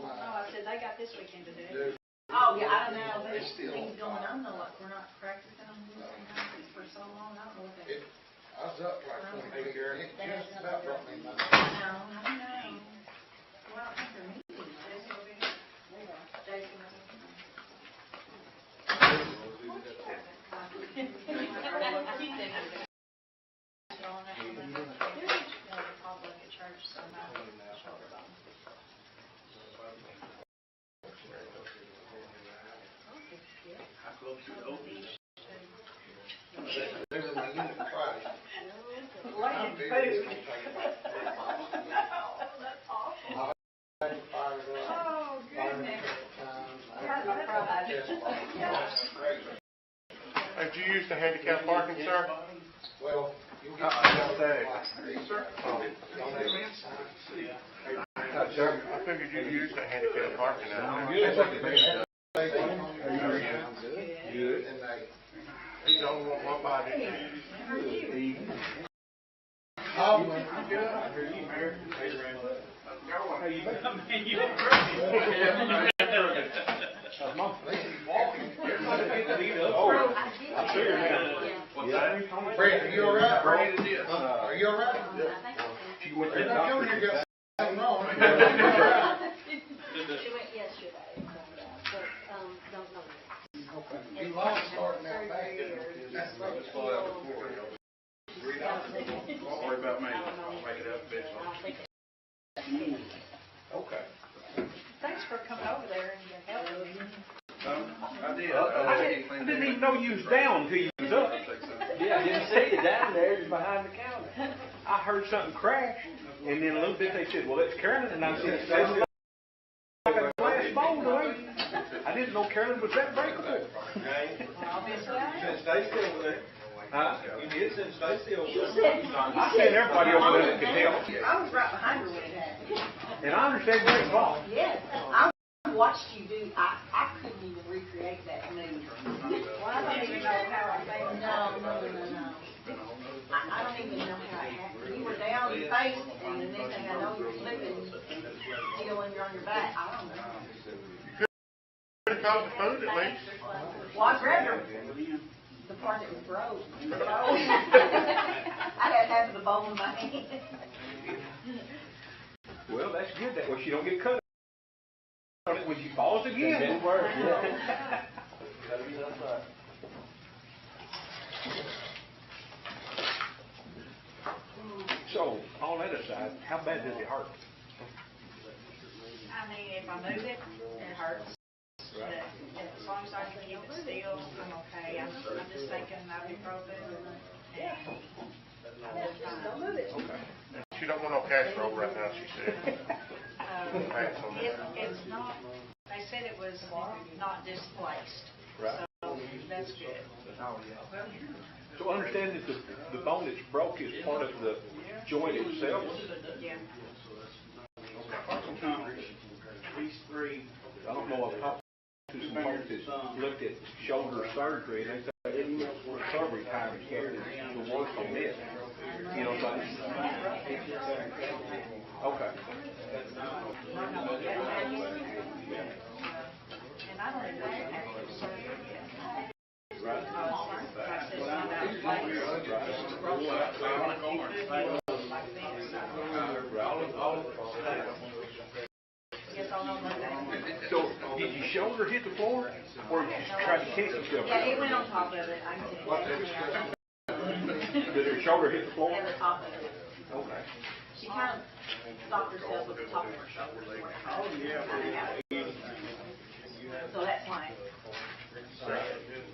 No, I said they got this weekend to do. Oh, yeah, I don't know. There's things going on though, like we're not practicing on Wednesday nights for so long. I don't know what that is. I was up like 28 years, and it just about brought me money. No, I don't know. Well, I think they're meeting. Jason. There's a unit in Friday. Land food. That's awful. Oh, goodness. Did you use the handicap parking, sir? Well, you'll get Sir? I figured you'd use the handicap parking now. Good. He's the only one by it. Brad, are you all right? Are you all right? She went Did I come here and got something wrong? She went yesterday, but don't know yet. You lost starting out back. Don't worry about me. I'll make it up eventually. Okay. Thanks for coming over there and helping me. I did. I didn't even know you was down until you was up. Yeah, I didn't see you down there. You're behind the counter. I heard something crash, and then a little bit they said, well, it's Carolyn. And I said, sounds like a glass bowl to me. I didn't know Carolyn was that breakable. Obviously I am. Stay still there. Huh? You did say stay still. I said everybody over there that could help. I was right behind her when it happened. And I understand great law. Yes, I watched you do. I couldn't even recreate that move. Well, I don't even know how I made it. No. I don't even know how it happened. You were down, you faced, and the next thing I know, you're flipping, still and you're on your back. I don't know. Could have caught the food at least. Well, I grabbed her. The part that was frozen. I had half of the bowl in my hand. Well, that's good. That way she don't get cut on it when she falls again. Didn't work. Yeah. Gotta be done right. So, all that aside, how bad does it hurt? I mean, if I move it, it hurts. But as long as I can keep it still, I'm okay. I'm just taking ibuprofen and I'll be fine. Okay. She don't want no casserole right now, she said. It's not, they said it was not displaced. Right. So that's good. So understand that the bone that's broke is part of the joint itself? Yeah. These three. I don't know if some folks has looked at shoulder surgery and they say recovery time is getting the worst on this. You know what I'm saying? Okay. And I don't even have surgery yet. Right. So, did your shoulder hit the floor, or did you just try to catch yourself? Yeah, it went on top of it. I can Did your shoulder hit the floor? Yeah, the top of it. Okay. She kind of stopped herself with the top of her shoulders. Oh, yeah. So that's why. Right.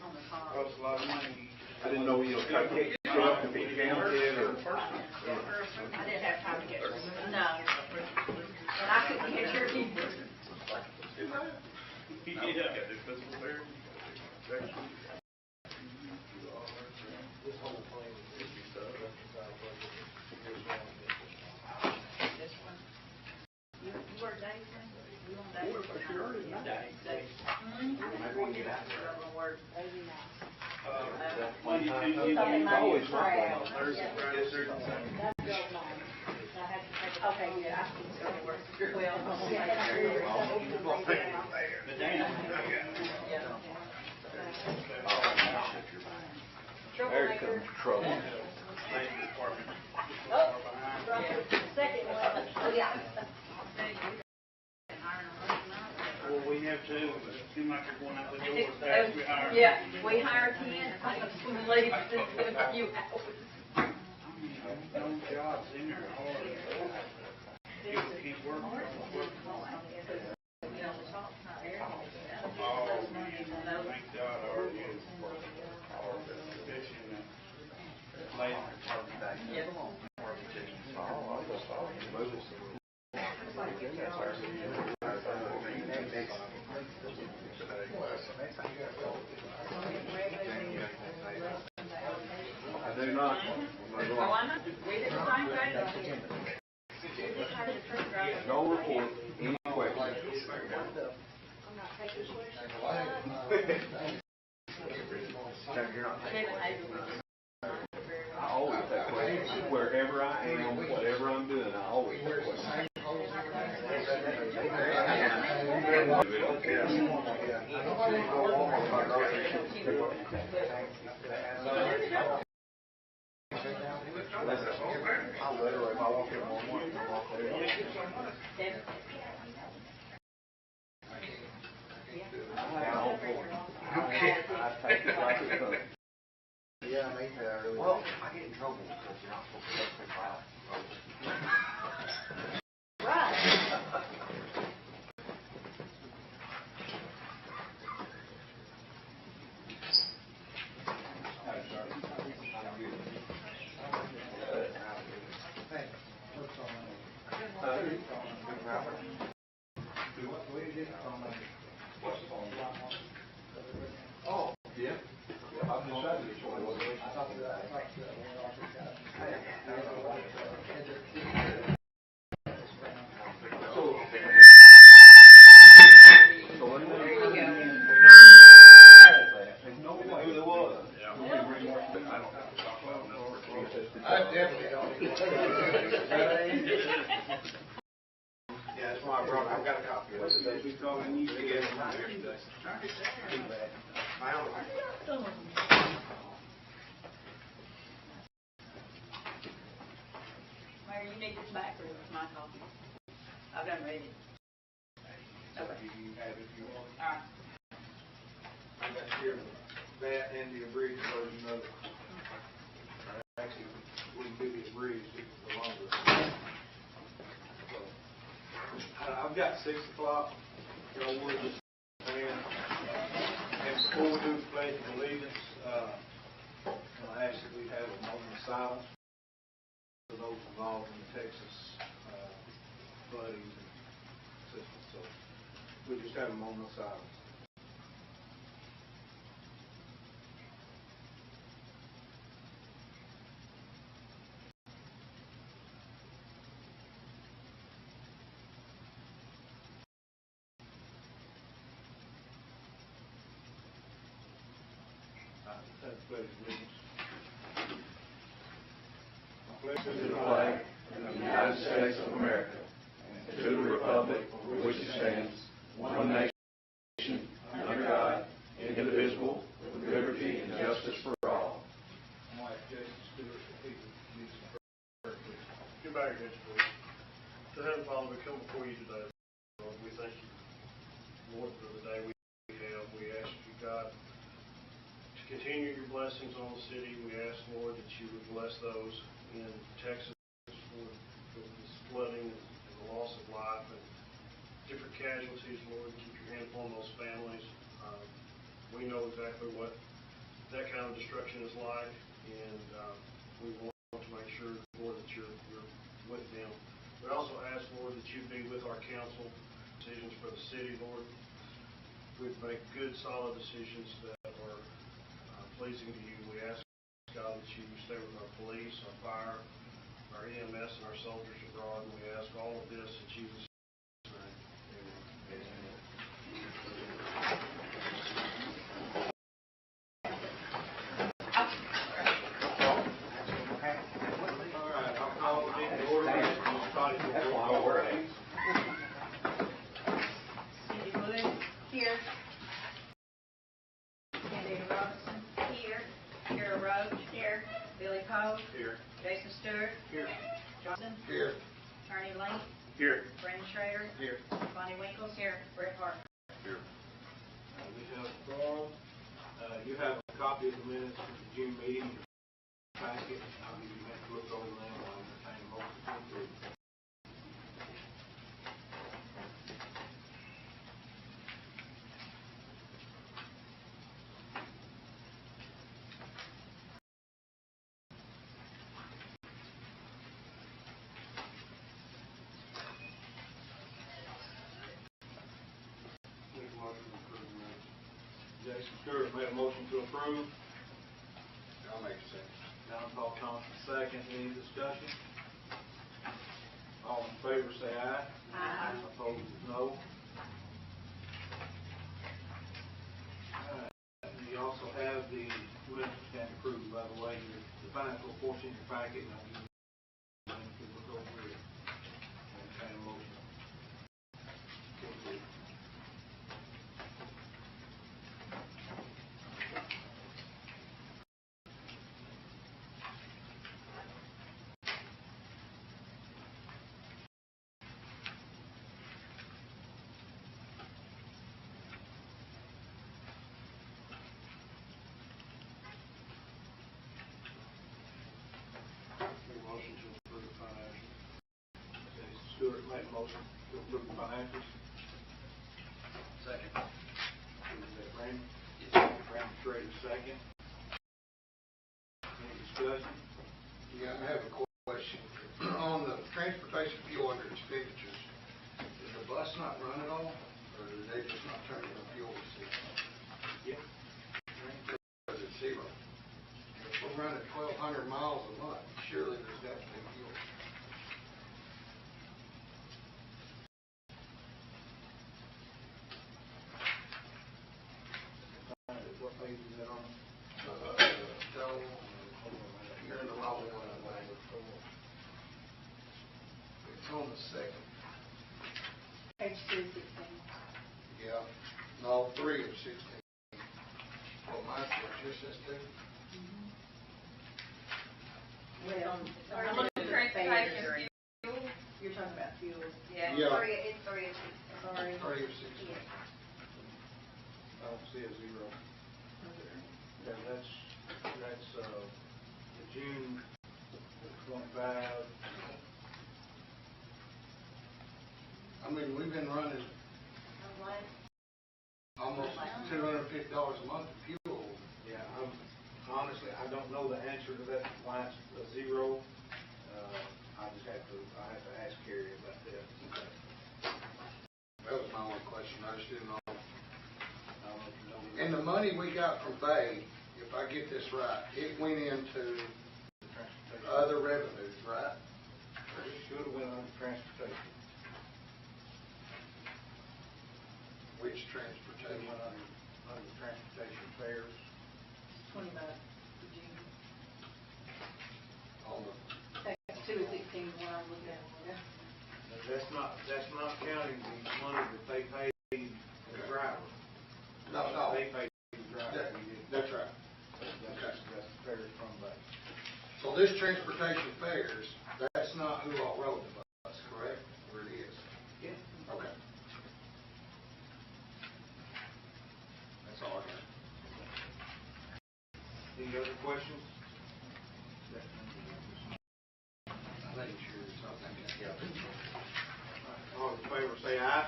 On the top. Costs a lot of money. I didn't know you try to catch yourself if you counted or. I didn't have time to get her. No. And I couldn't get her either. You work days, man? You want days? For sure. Days. Always my Thursday, Friday, Saturday, Sunday. Okay, yeah, I can start working. Well, There comes trouble. Oh, second one. Oh, yeah. Well, we have to, it seems like they're going out the door fast, we hire. Yeah, we hire 10, I think some leaves in a few hours. No jobs in there, hard. People keep working. Oh, man, thank God ours is fishing and lighting department. I do not. Oh, I know, we did the same thing. We just hired a truck driver. No report, any questions? I'm not taking questions. Kevin Hazel. I always take questions. Wherever I am, whatever I'm doing, I always take questions. Well, I get in trouble because you're not supposed to take people out. Right. Oh, yeah. I've decided which one was it. So when they come in, there's no way. There was. I definitely don't. Yeah, that's why I brought it. I've got a copy of it. We call it, you can get it from there today. My own. Mayor, you need this back or it's my copy? I've done read it. Okay. You can have it if you want. All right. I got here that and the abridged version of it. Actually, wouldn't do the abridged, it's the longer. So, I've got 6 o'clock. Y'all would just stand. And before we do the pledge of allegiance, I ask that we have a moment of silence for those involved in the Texas flooding system. So we just have a moment of silence. Pledge allegiance. To the flag of the United States of America, and to the republic for which it stands, one nation, under God, indivisible, with liberty and justice for all. I'm like Jason Stewart, if he would lead some prayer, please. Your back against me. So Heavenly Father, we come before you today, Lord. We thank you, Lord, for the day we have. We ask you, God, to continue your blessings on the city. We ask, Lord, that you would bless those in Texas for this flooding and the loss of life and different casualties, Lord. Keep your hand upon those families. We know exactly what that kind of destruction is like, and we want to make sure, Lord, that you're with them. We also ask, Lord, that you be with our council decisions for the city, Lord. We'd make good, solid decisions that are pleasing to you. We ask, God, that you stay with our police, our fire, our EMS, and our soldiers abroad. And we ask all of this in Jesus' name. Amen. All right, I'll call the meeting to order. That's why I wear it. Here. Jason Stewart. Here. Johnson. Here. Attorney Lane. Here. Brandon Schrader. Here. Bonnie Winkles. Here. Brett Hart. We have a form. You have a copy of the minutes from the June meeting in your packet. I'll give you a minute to look over them. I'll entertain a motion to approve. Make a motion to approve the minutes. Jason Stewart made a motion to approve. I'll make a second. John Paul Thompson, second. Any discussion? All in favor, say aye. Aye. Opposed, no. You also have the minutes stand approved, by the way, the financial report in your packet. Now, you can look over it and entertain a motion to approve. Make a motion to approve the financials. Jason Stewart made a motion to approve the financials. Second. Is that Brandon? Brandon Schrader, second. Any discussion? Yeah, I have a question. On the transportation fuel under expenditures, does the bus not run at all, or do they just not turn in the fuel receipt? Yeah. Because it's zero. If we're running 1,200 miles a month, surely there's got to be fuel. What page is that on? You're in the wrong one, I think. It's on the second. Page 216. Yeah, no, 3 of 16. Well, mine just says 2. Well, I'm looking at transportation fuel. you're talking about fuel. Yeah. Yeah. It's three. Sorry. 3 of 16. I don't see a zero. Yeah, that's the June 25. I mean, we've been running almost $250 a month of fuel. Yeah, honestly, I don't know the answer to that. Why it's a zero. I have to ask Carrie about that. That was my only question. I just didn't know. I don't know if you know the And the money we got from Bay, if I get this right, it went into transportation. other revenues, right? It should have went under transportation. Which It transportation? went under transportation fares. 20 bucks for June. On the, Page 2 of 16 is what I'm looking at. That's not counting the money that they pay the driver. no, They pay the driver. that's right. That's the fares from that. So this transportation fares, that's not who all rode the bus, correct? Or it is? Yeah. Okay. That's all I got. Any other questions? I think yours, I think, All in favor, say aye.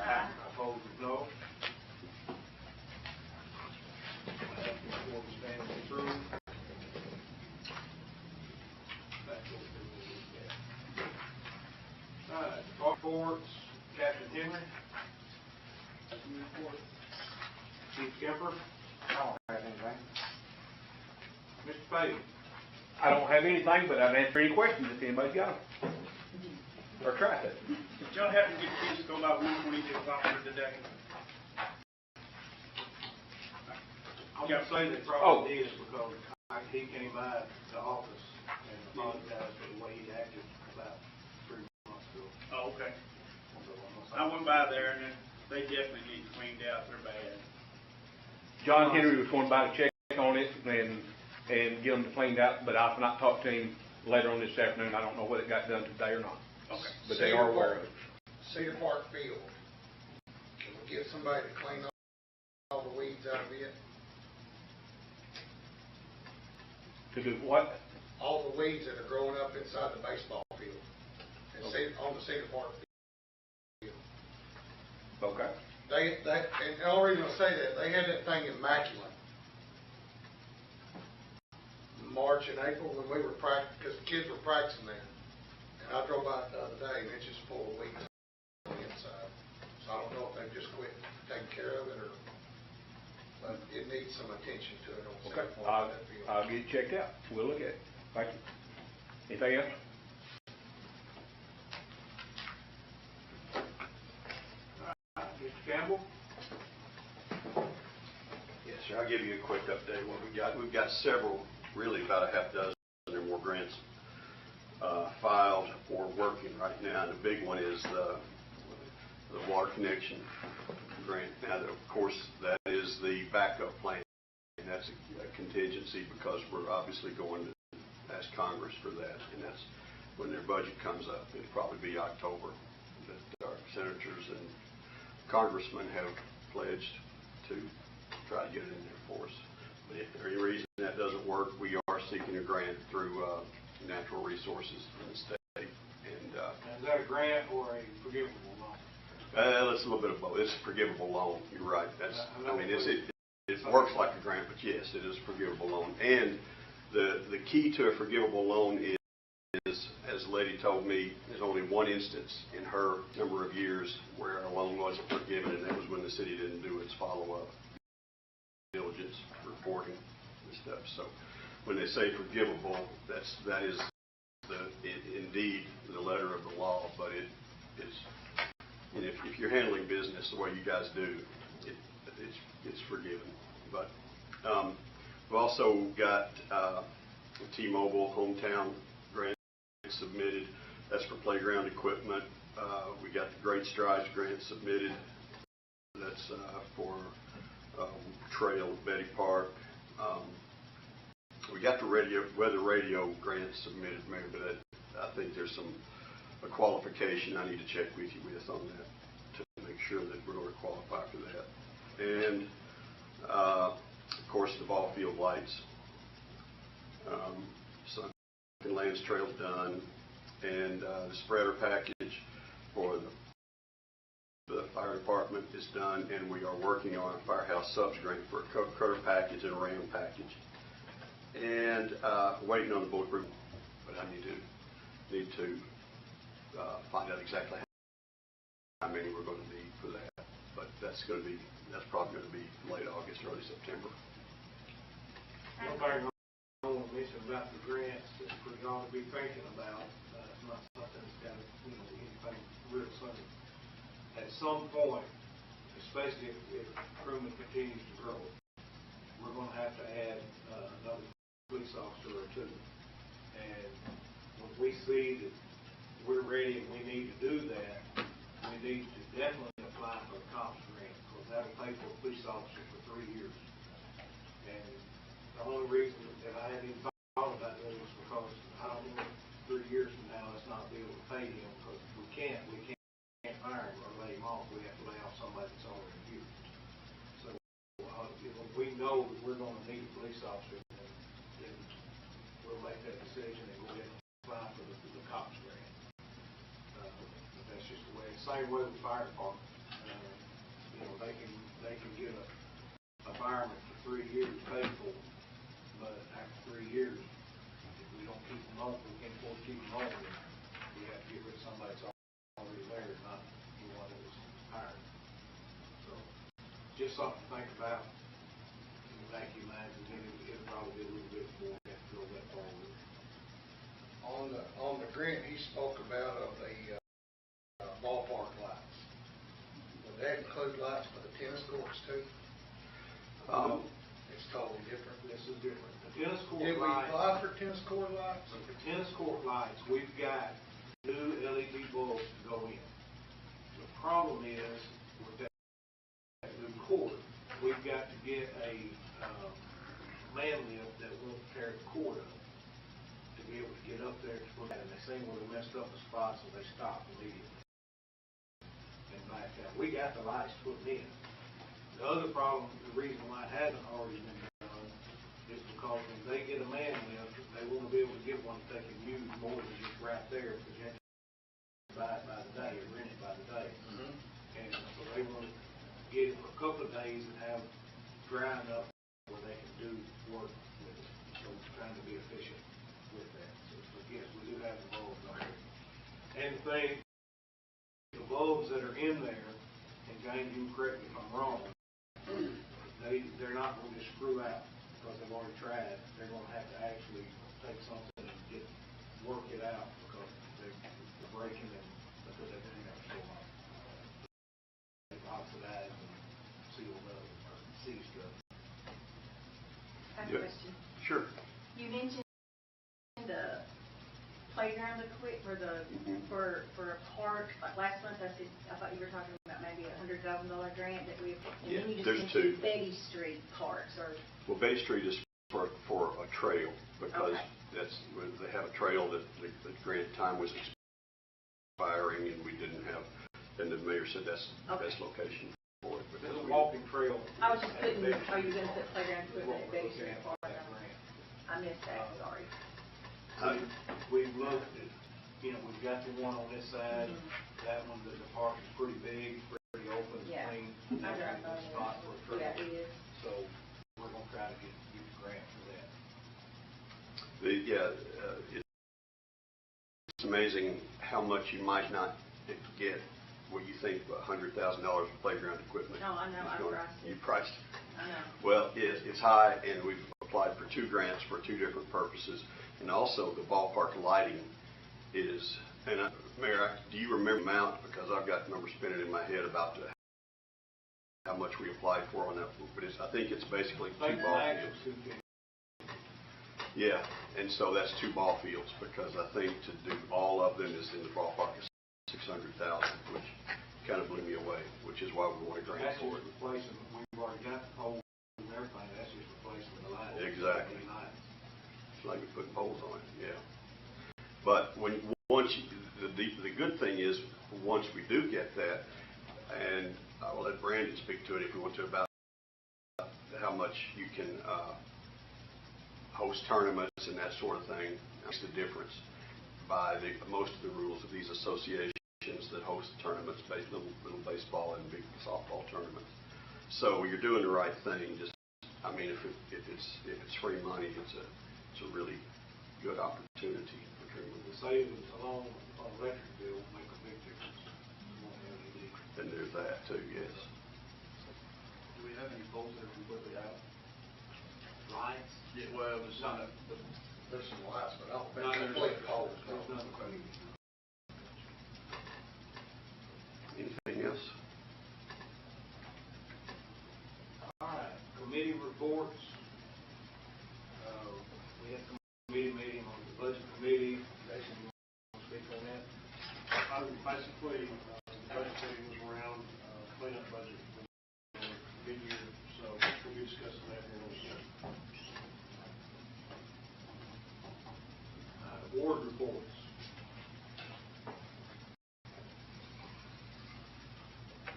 Aye. Opposed, no. Report stands approved. All right, reports, Captain Henry. Chief Kemper. I don't have anything. Mr. Payne. I don't have anything, but I've answered any questions if anybody's got them. Or tried to. Did y'all happen to get a chance to go by 122 Crawford today? I'm gonna say they probably did because he came by the office and apologized for the way he acted about 3 months ago. Oh, okay. So I went by there and they definitely need cleaned out. They're bad. John Henry was going by to check on it, and and get them cleaned out, but I've not talked to him later on this afternoon. I don't know whether it got done today or not. Okay. But they are aware of it. Cedar Park Field, can we get somebody to clean all the weeds out of it? To do what? All the weeds that are growing up inside the baseball field, and on the Cedar Park field. Okay. And the only reason I say that, they had that thing immaculate. March and April when we were practicing, because the kids were practicing there. And I drove by it the other day and it's just full of weeds on the inside. So I don't know if they've just quit taking care of it or, but it needs some attention to it on Okay. Cedar Park. That field. I'll get it checked out. We'll look at it. Thank you. Anything else? Mr. Campbell? Yes, sir. I'll give you a quick update. What we've got several, really about a half dozen or more grants filed or working right now. And the big one is the water connection grant. Now, of course, that is the backup plan, and that's a contingency because we're obviously going to ask Congress for that, and that's when their budget comes up. It'll probably be October that our senators and congressmen have pledged to try to get it in there for us. But if for any reason that doesn't work, we are seeking a grant through natural resources in the state. And Is that a grant or a forgivable loan? it's a little bit of both. It's a forgivable loan. You're right. It works like a grant, but yes, it is a forgivable loan. And the key to a forgivable loan is, as the lady told me, there's only one instance in her number of years where a loan wasn't forgiven, and that was when the city didn't do its follow-up diligence reporting and stuff. So when they say forgivable, that is indeed the letter of the law, but it is, and if you're handling business the way you guys do, it's forgiven. But we've also got T-Mobile hometown grant submitted. That's for playground equipment. We got the Great Strides grant submitted. That's for trail at Betty Park. We got the weather radio grant submitted, Mayor, but I think there's a qualification I need to check with you on that to make sure that we're going to qualify for that. And of course the ball field lights. Sunken Lands Trail done, and the spreader package for the fire department is done, and we are working on a firehouse subs grant for a cutter package and a ram package. And waiting on the bulletproof, but I need to find out exactly how many we're going to need for that. But that's probably going to be late August, early September. One thing I want to mention about the grants that we're going to be thinking about, it's not something that's got anything real soon. At some point, especially if Trumann continues to grow, we're going to have to add another police officer or two. And when we see that we're ready and we need to do that, we need to definitely apply for a cops grant, because that will pay for a police officer for 3 years. And the only reason that I haven't even thought about doing this is because I don't know 3 years from now let's not be able to pay him, because we can't hire him or lay him off. We have to lay off somebody that's already here. So we know that we're going to need a police officer, then we'll make that decision and go ahead and apply for the cops grant. That's just the way. Same way with the fire department. They can get a fireman for 3 years paid for, but after 3 years, if we don't keep them on, we can't afford to keep them on, then we have to get rid of somebody that's already there, not the one that was hired. So, just something to think about. Thank you, man. It'll probably be a little bit more we have to go that forward. On the grant he spoke about of the ballpark lights, would that include lights for the tennis courts too? It's totally different. This is different. The tennis court Did we lights. apply for tennis court lights? The tennis court lights, we've got new LED bulbs to go in. The problem is with that new court, we've got to get a man lift that won't tear the cord up to be able to get up there to put that. And they seen where they messed up the spot, so they stopped immediately and backed out. We got the lights put in. The other problem, the reason why it hasn't already been done, is because when they get a man lift, they want to be able to get one that they can use more than just right there, because you have to buy it by the day or rent it by the day. And so they want to get it for a couple of days and have dry enough where they can do work with it. So we're trying to be efficient with that. So yes, we do have the bulbs on there. And the thing, the bulbs that are in there, and James, you can correct me if I'm wrong, they're not going to just screw out because they've already tried. They're going to have to actually take something and work it out because they're breaking and because they've been there so long. They've oxidized and sealed up, or seized up. I have a Yeah. question. Sure. You mentioned the playground equipment for a park. Like last month, I thought you were talking about maybe $100,000 grant that we. And Yeah, then you just there's mentioned two. Betty Street parks or. Well, Bay Street is for a trail because Okay. they have a trail that the grant time was expiring and we didn't have, and the mayor said that's the best location for it. There's a walking trail. I was just putting. Are you going to put playground equipment at Betty Street Park? That grant. I missed that. Sorry. We've looked at, we've got the one on this side. That one, the park is pretty big, pretty open, Yeah. clean. I drive by It's spot for a trail. Yeah, it is. So we're going to try to get the grant for that. It's amazing how much you might not get what you think $100,000 for playground equipment. No, I know. is I going- priced it. You priced it. I know. Well, it's high, and we've applied for 2 grants for 2 different purposes. And also the ballpark lighting is, and Mayor, do you remember the amount? Because I've got numbers spinning in my head about how much we applied for on that. But I think it's basically 2 ball fields. Yeah, and so that's 2 ball fields because I think to do all of them is in the ballpark of $600,000, which kind of blew me away, which is why we want a grant That's for just it. replacing, we've already got the poles and everything. That's just replacing the lights. Exactly. The lights. It's like we put poles on it, yeah. But the good thing is, once we do get that, and I will let Brandon speak to it if we want to, about how much you can host tournaments and that sort of thing. That's the difference by most of the rules of these associations that host tournaments, little baseball and big softball tournaments. So you're doing the right thing. Just, I mean, if it's free money, it's a really good opportunity for Trumann. The savings alone on electric bill will make a big difference. And there's that too, yes. Do we have any poles that are completely out? Lights? Yeah, well, there's not. There's some lights, but I don't think No, they're there's complete poles. nothing. Anything else? All right, committee reports. We had a committee meeting on the budget committee. Jason, you want to speak on that? Basically, the budget committee was around cleanup budget for mid-year, so we'll be discussing that here in a second. Board reports.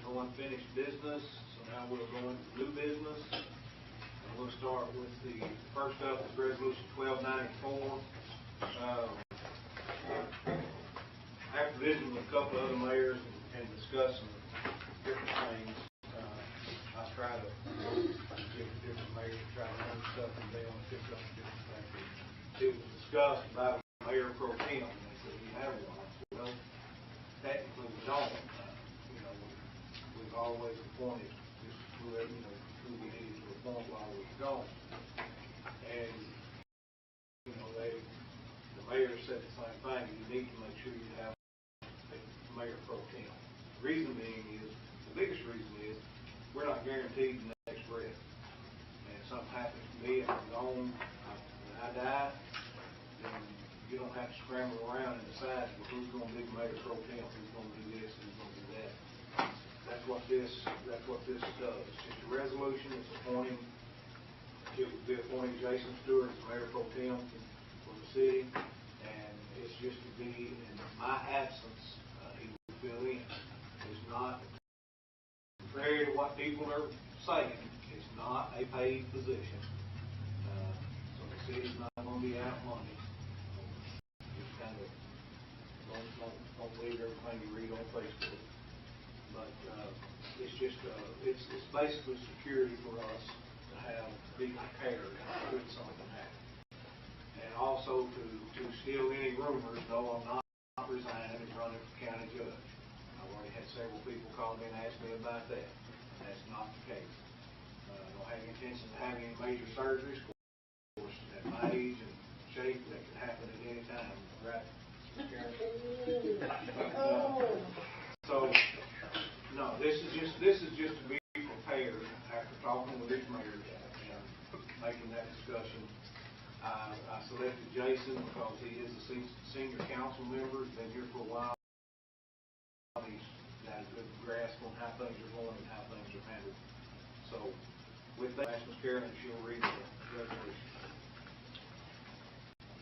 No unfinished business, so now we'll go into new business. And we'll start with the first up is resolution 1294. After visiting with a couple of other mayors and discussing different things, I try to give different mayors try to learn stuff and they want to pick up different things. It was discussed about Mayor Pro Tem, and they said, you have one. I said, well, technically we don't. We've always appointed just whoever, who we needed to appoint while we were gone. And, the mayor said the same thing. You need to make sure you have a Mayor Pro Tem. The reason being is, the biggest reason is, we're not guaranteed the next breath. And if something happens to me and I'm gone, when I die, then you don't have to scramble around and decide who's going to be Mayor Pro Tem, who's going to do this, who's going to do that. That's what this does. It's just a resolution. It's appointing it would be appointing Jason Stewart as mayor pro tem for the city, and it's just to be, in my absence, he will fill in. It's not, contrary to what people are saying, it's not a paid position. So the city's not going to be out money. Just kind of, don't believe everything you read on Facebook. But it's just, it's basically security for us to have, be prepared should something happen. And also to steal any rumors, no, I'm not resigning and running for county judge. I've already had several people call me and ask me about that. That's not the case. Don't have any intention of having any major surgeries. Of course, at my age and shape, that can happen at any time, right? So, no, this is just to be prepared after talking with these mayors and making that discussion. I selected Jason because he is a senior council member. He's been here for a while. He's got a good grasp on how things are going and how things are handled. So, with that, Ms. Carolyn, she'll read the resolution.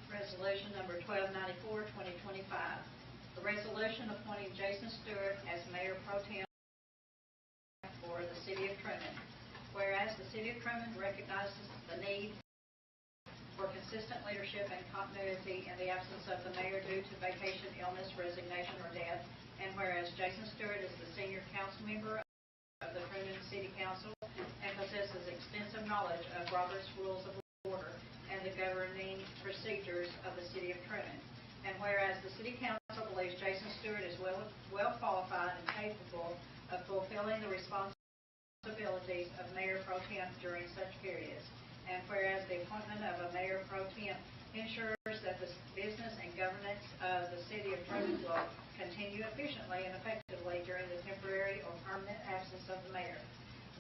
Resolution number 1294, 2025. The resolution appointing Jason Stewart as Mayor Pro Tem for the City of Trumann. Whereas the City of Trumann recognizes the need for consistent leadership and continuity in the absence of the mayor due to vacation, illness, resignation, or death, and whereas Jason Stewart is the senior council member of the Trumann City Council and possesses extensive knowledge of Robert's Rules of Order and the governing procedures of the City of Trumann. And whereas the City Council believes Jason Stewart is well qualified and capable of fulfilling the responsibilities of Mayor Pro Tem during such periods. And whereas the appointment of a Mayor Pro Tem ensures that the business and governance of the City of Trumann will continue efficiently and effectively during the temporary or permanent absence of the Mayor.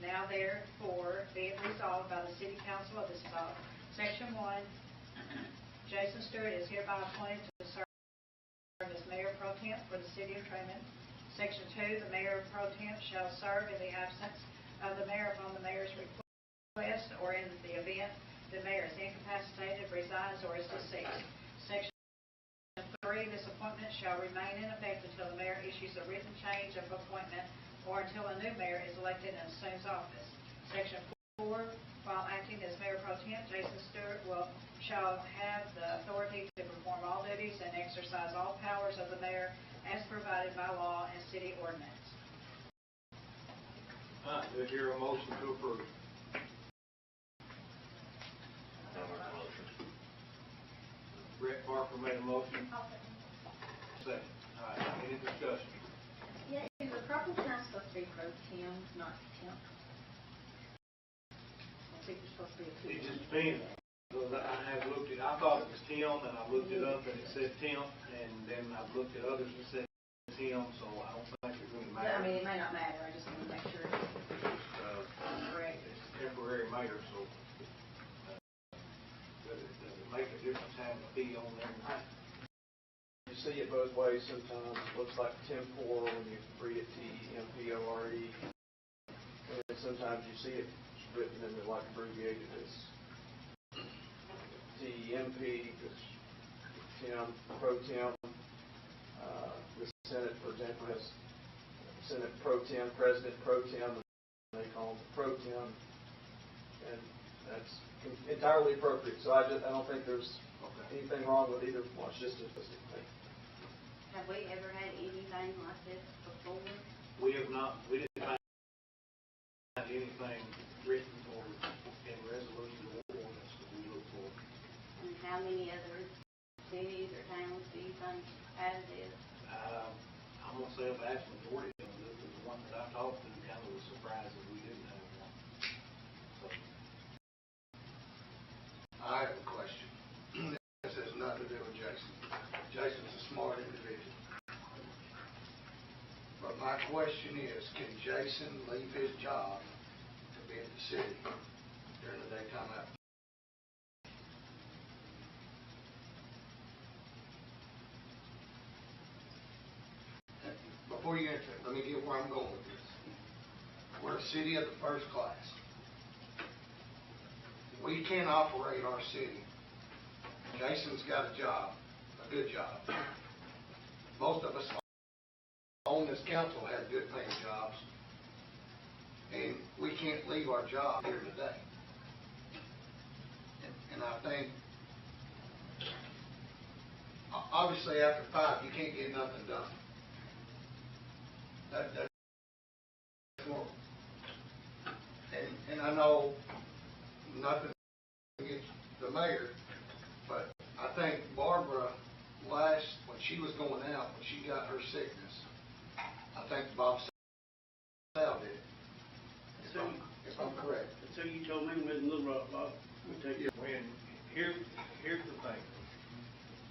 Now therefore be it resolved by the City Council of the City of Section 1, Jason Stewart is hereby appointed to serve as Mayor Pro Tem for the City of Trumann. Section 2, the Mayor Pro Tem shall serve in the absence of the Mayor upon the Mayor's request or in the event the Mayor is incapacitated, resigns, or is deceased. Section 3, this appointment shall remain in effect until the Mayor issues a written change of appointment or until a new Mayor is elected and assumes office. Section 4, while acting as Mayor Pro Tem, Jason Stewart shall have the authority to perform all duties and exercise all powers of the Mayor as provided by law and city ordinance. Do I hear a motion to approve? Brett Parker made a motion. Second. All right, any discussion? Yeah, is the proper term supposed to be pro tem, not temp? I think it's supposed to be a It temp. just depends. I thought it was Tim, and I looked it up and it said Tim, and then I looked at others and said Tim, so I don't think it really matters. I mean, it may not matter, I just want to make sure it's correct. It's a temporary mayor, so does it make a difference having a P on there? You see it both ways sometimes. It looks like tempore when you read it T-E-M-P-O-R-E. And sometimes you see it written in the, like, abbreviated as T-E-M-P, because Tim, Pro Tem. The Senate, for example, has Senate Pro Tem, President Pro Tem, and they call him Pro Tem. And that's entirely appropriate. So I don't think there's anything wrong with either one. It's just a thing. Have we ever had anything like this before? We have not, we didn't have anything written or in resolution or ordinance that we look for. And how many other cities or towns do you think have this? I'm going to say a vast majority of them. The ones that I talked to kind of was surprised that we didn't have one. So. I have a question. This has nothing to do with Jason. Jason's a smart individual. But my question is, can Jason leave his job to be at the city during the daytime hours? Before you answer it, let me get where I'm going with this. We're a city of the first class. we can't operate our city. Jason's got a job, a good job. Most of us on this council have good paying jobs. And we can't leave our job here today. And I think, obviously after 5, you can't get nothing done. That's normal. And I know nothing against the mayor, but I think Barbara when she was going out, when she got her sickness, I think Bob Sal did it. If I'm correct. So you told me with Little Rock, Bob. Let me tell you. Here's the thing.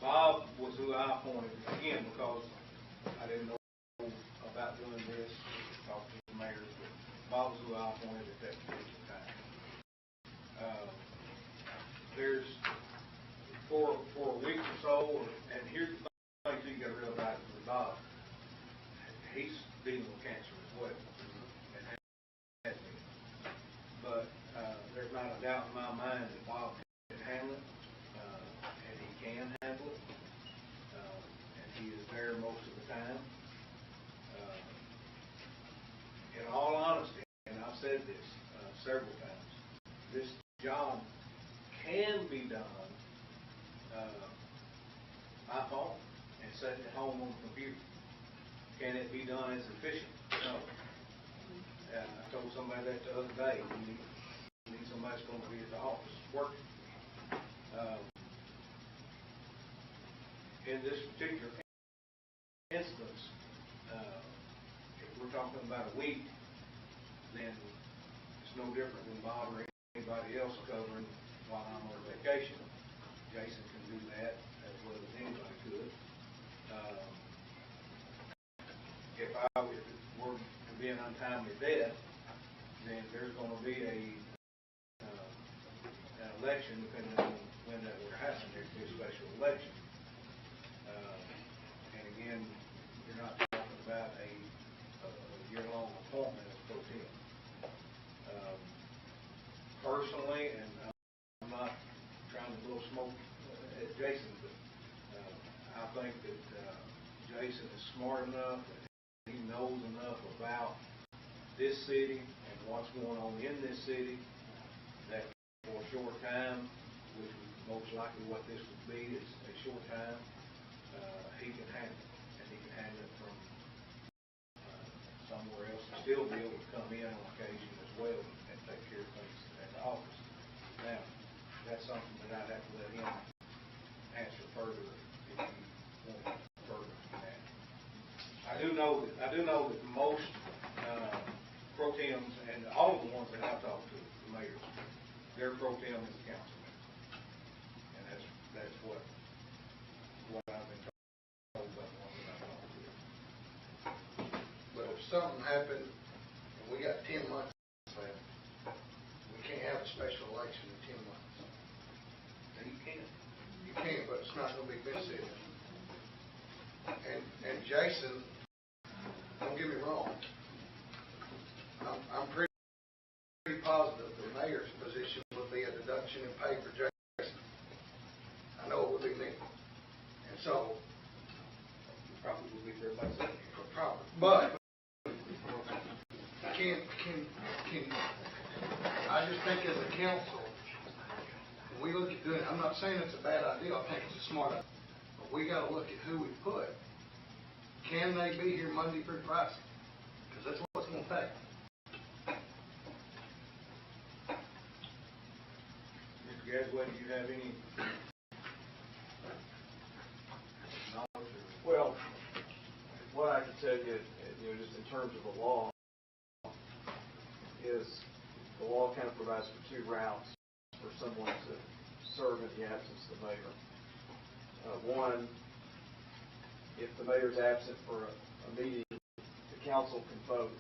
Bob was who I appointed, again, because I didn't know about doing this, talk to the mayors, but Bob was who I appointed at that particular time. There's, for a week or so, and here's the thing you got to realize with Bob, he's dealing with cancer as well. And has been. But there's not a doubt in my mind that Bob can handle it, and he can handle it, and he is there most of the time. In all honesty, and I've said this several times, this job can be done by phone and sitting at home on the computer. Can it be done as efficient? No. I told somebody that the other day. We need somebody that's going to be at the office working. In this particular instance, if we're talking about a week, then it's no different than Bob or anybody else covering while I'm on vacation. Jason can do that as well as anybody could. If it were to be an untimely death, then there's going to be an election, depending on when that would happen. There's a special election. And again, you're not talking about a year-long appointment as pro tem. Personally, and I'm not trying to blow smoke at Jason, but I think that Jason is smart enough and he knows enough about this city and what's going on in this city that for a short time, which is most likely what this would be, is a short time, he can handle it. And he can handle it from somewhere else and still be able to come in on occasion as well and take care of things at the office. Now, that's something that I'd have to let him answer further if you want further than that. I do know that most pro tems and all of the ones that I've talked to, the mayors, their pro tem is the council. And that's what I've been told about the ones that I've talked to. But if something happened and we got 10 months left, we can't have a special election in 10 months. And you can. You can, but it's not going to be busy. And Jason, don't get me wrong, I'm pretty positive the mayor's position would be a deduction in pay for Jason. I know it would be me. And so, Probably will be there by Sunday. probably, but can I just think as a council, when we look at doing it, I'm not saying it's a bad idea, I think it's a smart idea, but we got to look at who we put. Can they be here Monday through Friday? Because that's what it's going to take. Mr. Gasway, do you have any knowledge or? Well, what I can tell you, just in terms of the law, is the law kind of provides for 2 routes for someone to serve in the absence of the mayor. One, if the mayor is absent for a meeting, the council can vote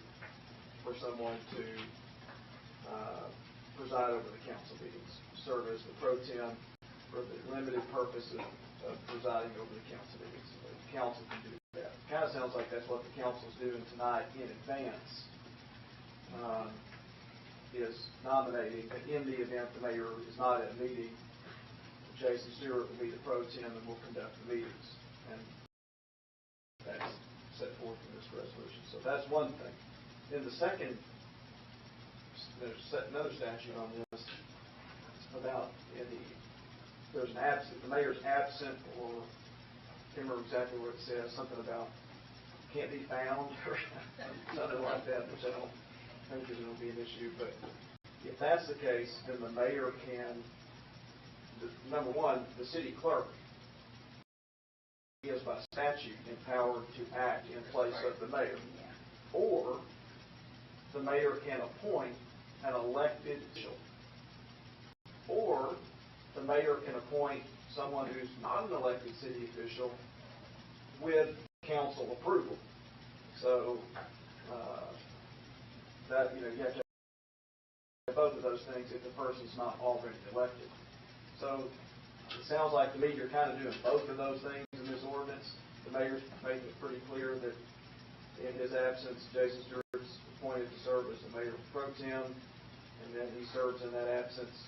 for someone to preside over the council meetings, serve as the pro tem for the limited purpose of presiding over the council meetings. So the council can do that. It kind of sounds like that's what the council's doing tonight in advance. Is is nominating, that in the event the mayor is not at a meeting, Jason Stewart will be the pro tem and will conduct the meetings. And that's set forth in this resolution. So that's one thing. Then the second, there's another statute on this about there's an absent, the mayor's absent, or I can't remember exactly what it says, something about can't be found or something like that, which I don't think is going to be an issue. But if that's the case, then the mayor can, number one, the city clerk is by statute empowered to act in place of the mayor. Or the mayor can appoint an elected official. Or the mayor can appoint someone who's not an elected city official with council approval. So that, you have to have both of those things if the person's not already elected. So it sounds like to me you're kind of doing both of those things in this ordinance. The mayor's making it pretty clear that in his absence, Jason Stewart's appointed to serve as the mayor pro tem, and then he serves in that absence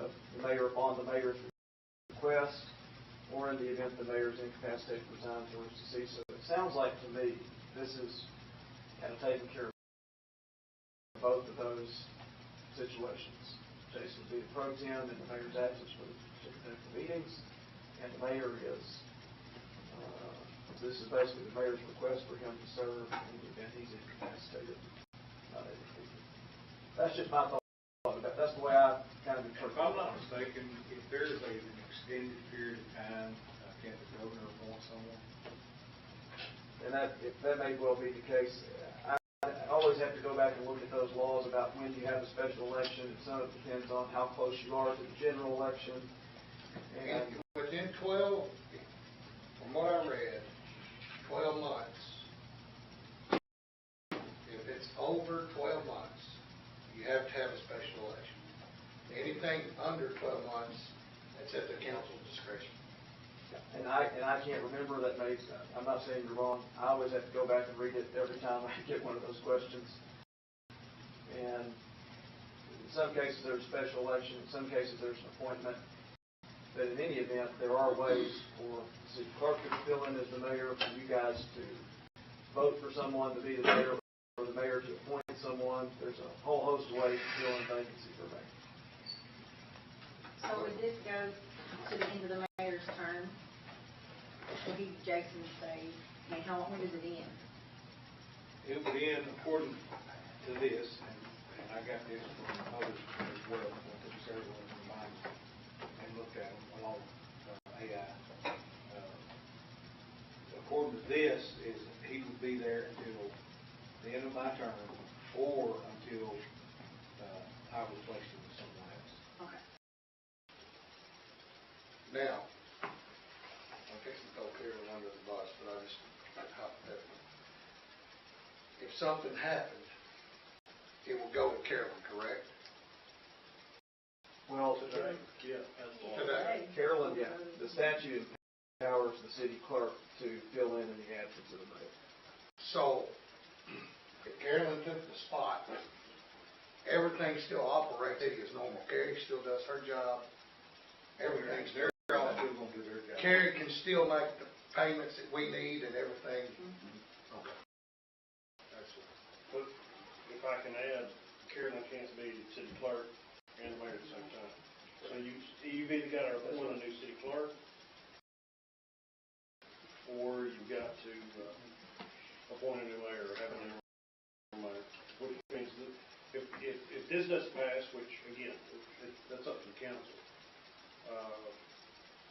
of the mayor upon the mayor's request, or in the event the mayor's incapacitated, resigns, or is deceased. So it sounds like to me this is kind of taking care of both of those situations. Jason would be the pro tem in the mayor's absence for the meetings, and the mayor is, this is basically the mayor's request for him to serve in the event he's incapacitated, not able to be. That's just my thought about it. That's the way I kind of interpret it. If I'm not mistaken, if there is an extended period of time, can't the governor appoint someone? And that may well be the case. I always have to go back and look at those laws about when you have a special election, and some of it depends on how close you are to the general election. And within 12, from what I read, 12 months, if it's over 12 months, you have to have a special election. Anything under 12 months, that's at the council's discretion. And I can't remember that. I'm not saying you're wrong. I always have to go back and read it every time I get one of those questions. And in some cases there's a special election. In some cases there's an appointment. But in any event, there are ways for the city clerk to fill in as the mayor, for you guys to vote for someone to be the mayor, or the mayor to appoint someone. There's a whole host of ways to fill in vacancy for mayor. So would this go to the end of the mayor's term? Would he, Jason, say, when does it end? It would end according to this, and I got this from others as well, I took several of them mine and looked at them along with AI. According to this, is he would be there until the end of my term, or until I replace him with someone else. Okay. Now, I'm fixing to throw Carolyn under the bus, but I just hypothetically. If something happened, it will go to Carolyn, correct? Well, Today, yeah, that's all. Today. Carolyn, yeah, the statute empowers the city clerk to fill in the absence of the mayor. So, if Carolyn took the spot, everything still operates as normal. Carrie still does her job. Everything's They're all still going to do their job. Carrie can still make the payments that we need and everything. Okay. That's it. But if I can add, Carolyn can't be city clerk and mayor at the same time. So you've either got to appoint a new city clerk, or you've got to appoint a new mayor or have a new mayor. Which means that if this doesn't pass, which again, that's up to the council.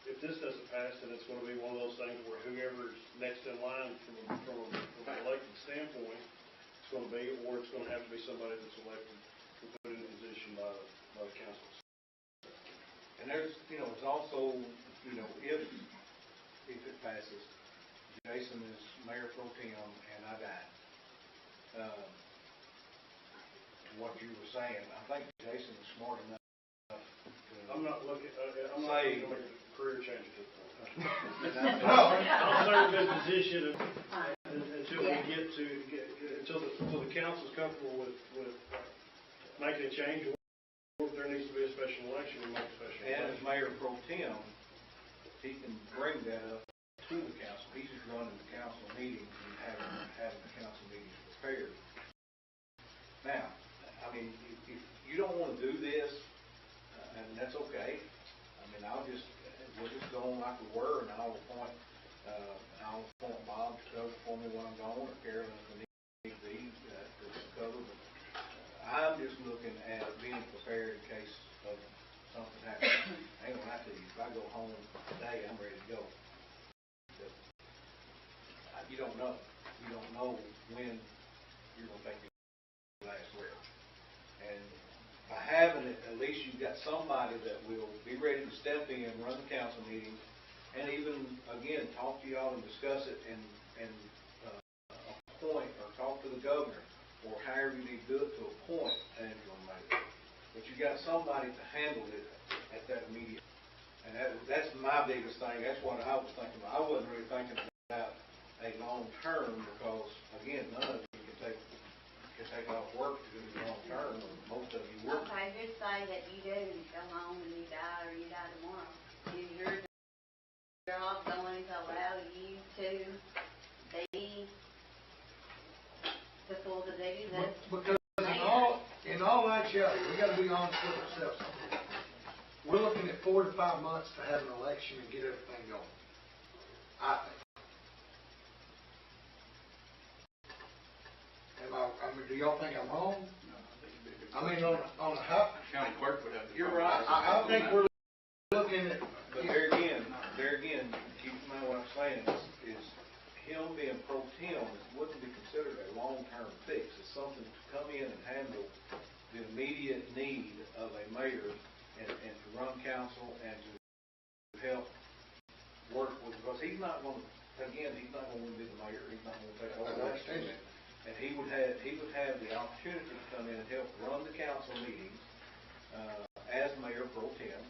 If this doesn't pass, then it's going to be one of those things where whoever's next in line from an elected standpoint, it's going to be, or it's going to have to be somebody that's elected and put in position by the council. And there's, it's also, if it passes, Jason is mayor pro tem and I die. What you were saying, I think Jason is smart enough to I'm not looking to make a career change at this point. I'll serve in position until we get to until the council's comfortable with making change, or if there needs to be a special election, we make a special And as election. mayor pro tem, he can bring that up to the council. He's just running the council meetings and having the council meetings prepared. Now, I mean, if you don't want to do this, and that's okay. I mean, we'll just go on like we were, and I'll appoint Bob to cover for me when I'm gone, or Carolyn if I need be, to cover. But I'm just looking at being prepared in case of something happens. I ain't gonna lie to you, if I go home today, I'm ready to go. But you don't know. You don't know when you're gonna take your last breath. And by having it, at least you've got somebody that will be ready to step in, run the council meeting, and even, again, talk to y'all and discuss it and appoint or talk to the governor, or however you need to do it to appoint an interim mayor. But you got somebody to handle it at that immediate. And that's my biggest thing. That's what I was thinking about. I wasn't really thinking about a long term because, again, none of you can take off work to do the long term. Most of you work. Okay, just say that you do, you go home and you die, or you die tomorrow. Is your job going to allow you to be to full the duties of Because in all actuality, we gotta be honest with ourselves. We're looking at 4 to 5 months to have an election and get everything going. I think. I mean, do y'all think I'm wrong? I mean, on a how? County clerk would have to. You're right. I think we're looking at. But there again, keep in mind what I'm saying is him being pro tem wouldn't be considered a long-term fix. It's something to come in and handle the immediate need of a mayor and to run council and to help work with, because he's not going to be the mayor. He's not going to take over that. And he would have the opportunity to come in and help run the council meetings as mayor pro tem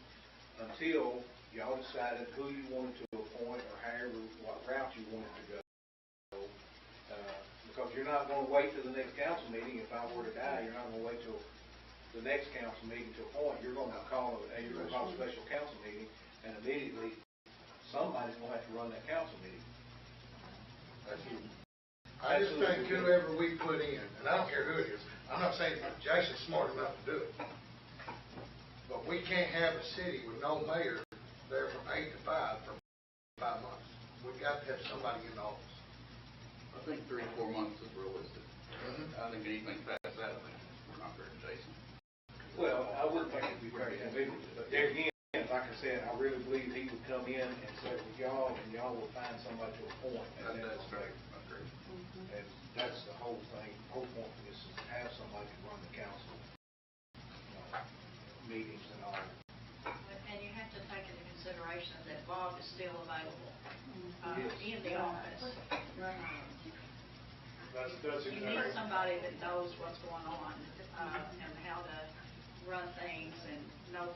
until y'all decided who you wanted to appoint or what route you wanted to go. Because you're not going to wait till the next council meeting. If I were to die, you're not going to wait till the next council meeting to appoint. You're going to call a special council meeting, and immediately somebody's going to have to run that council meeting. I just think whoever we put in, and I don't care who it is, I'm not saying that Jason's smart enough to do it, but we can't have a city with no mayor there from 8 to 5 for 5 months. We've got to have somebody in office. I think 3 to 4 months is realistic. I think anything past that, I think we're not very Jason. Well, I wouldn't think it'd be very convenient, but there again, like I said, I really believe he would come in and sit with y'all, and y'all would find somebody to appoint. That's great. That's great. And that's the whole thing, the whole point of this is to have somebody to run the council meetings and all. And you have to take into consideration that Bob is still available Yes. in the office. That's You need somebody that knows what's going on and how to run things and know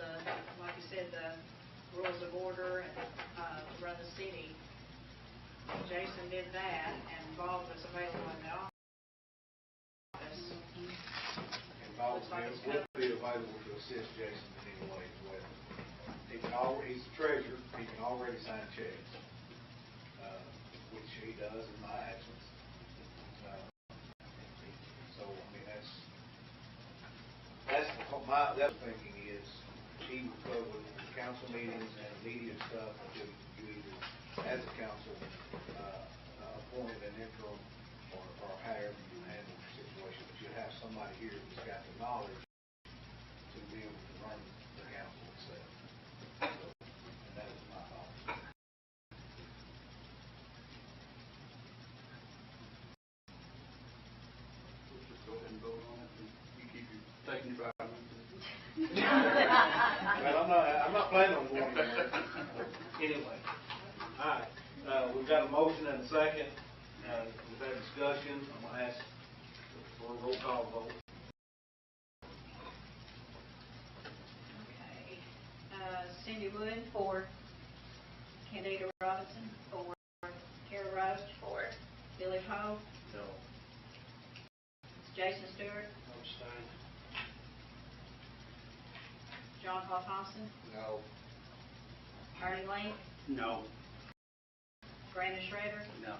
like you said, the rules of order and to run the city. Jason did that, and Bob was available in the office. And Bob will be available to assist Jason in any way as well. He's the treasurer, he can already sign checks, which he does in my absence. So, I mean, that's the thinking is he would cover the council meetings and immediate stuff until you either, as a council, appointed an interim or however you handle the situation. But you have somebody here who's got the knowledge to be able to run the council itself. And that is my thought. Let's just go ahead and vote on it, and you keep taking your 5 minutes. Well, I'm not planning on going anywhere. Anyway, all right, we've got a motion and a second. We've had discussion. I'm going to ask for a roll call vote. Okay. Cindy Wood. 4. Candida Robinson. 4. Carol Roach. 4. Billy Poe. No. Jason Stewart. Abstain. John Paul Thompson, No. Ernie Lane, No. Brandon Schrader, No.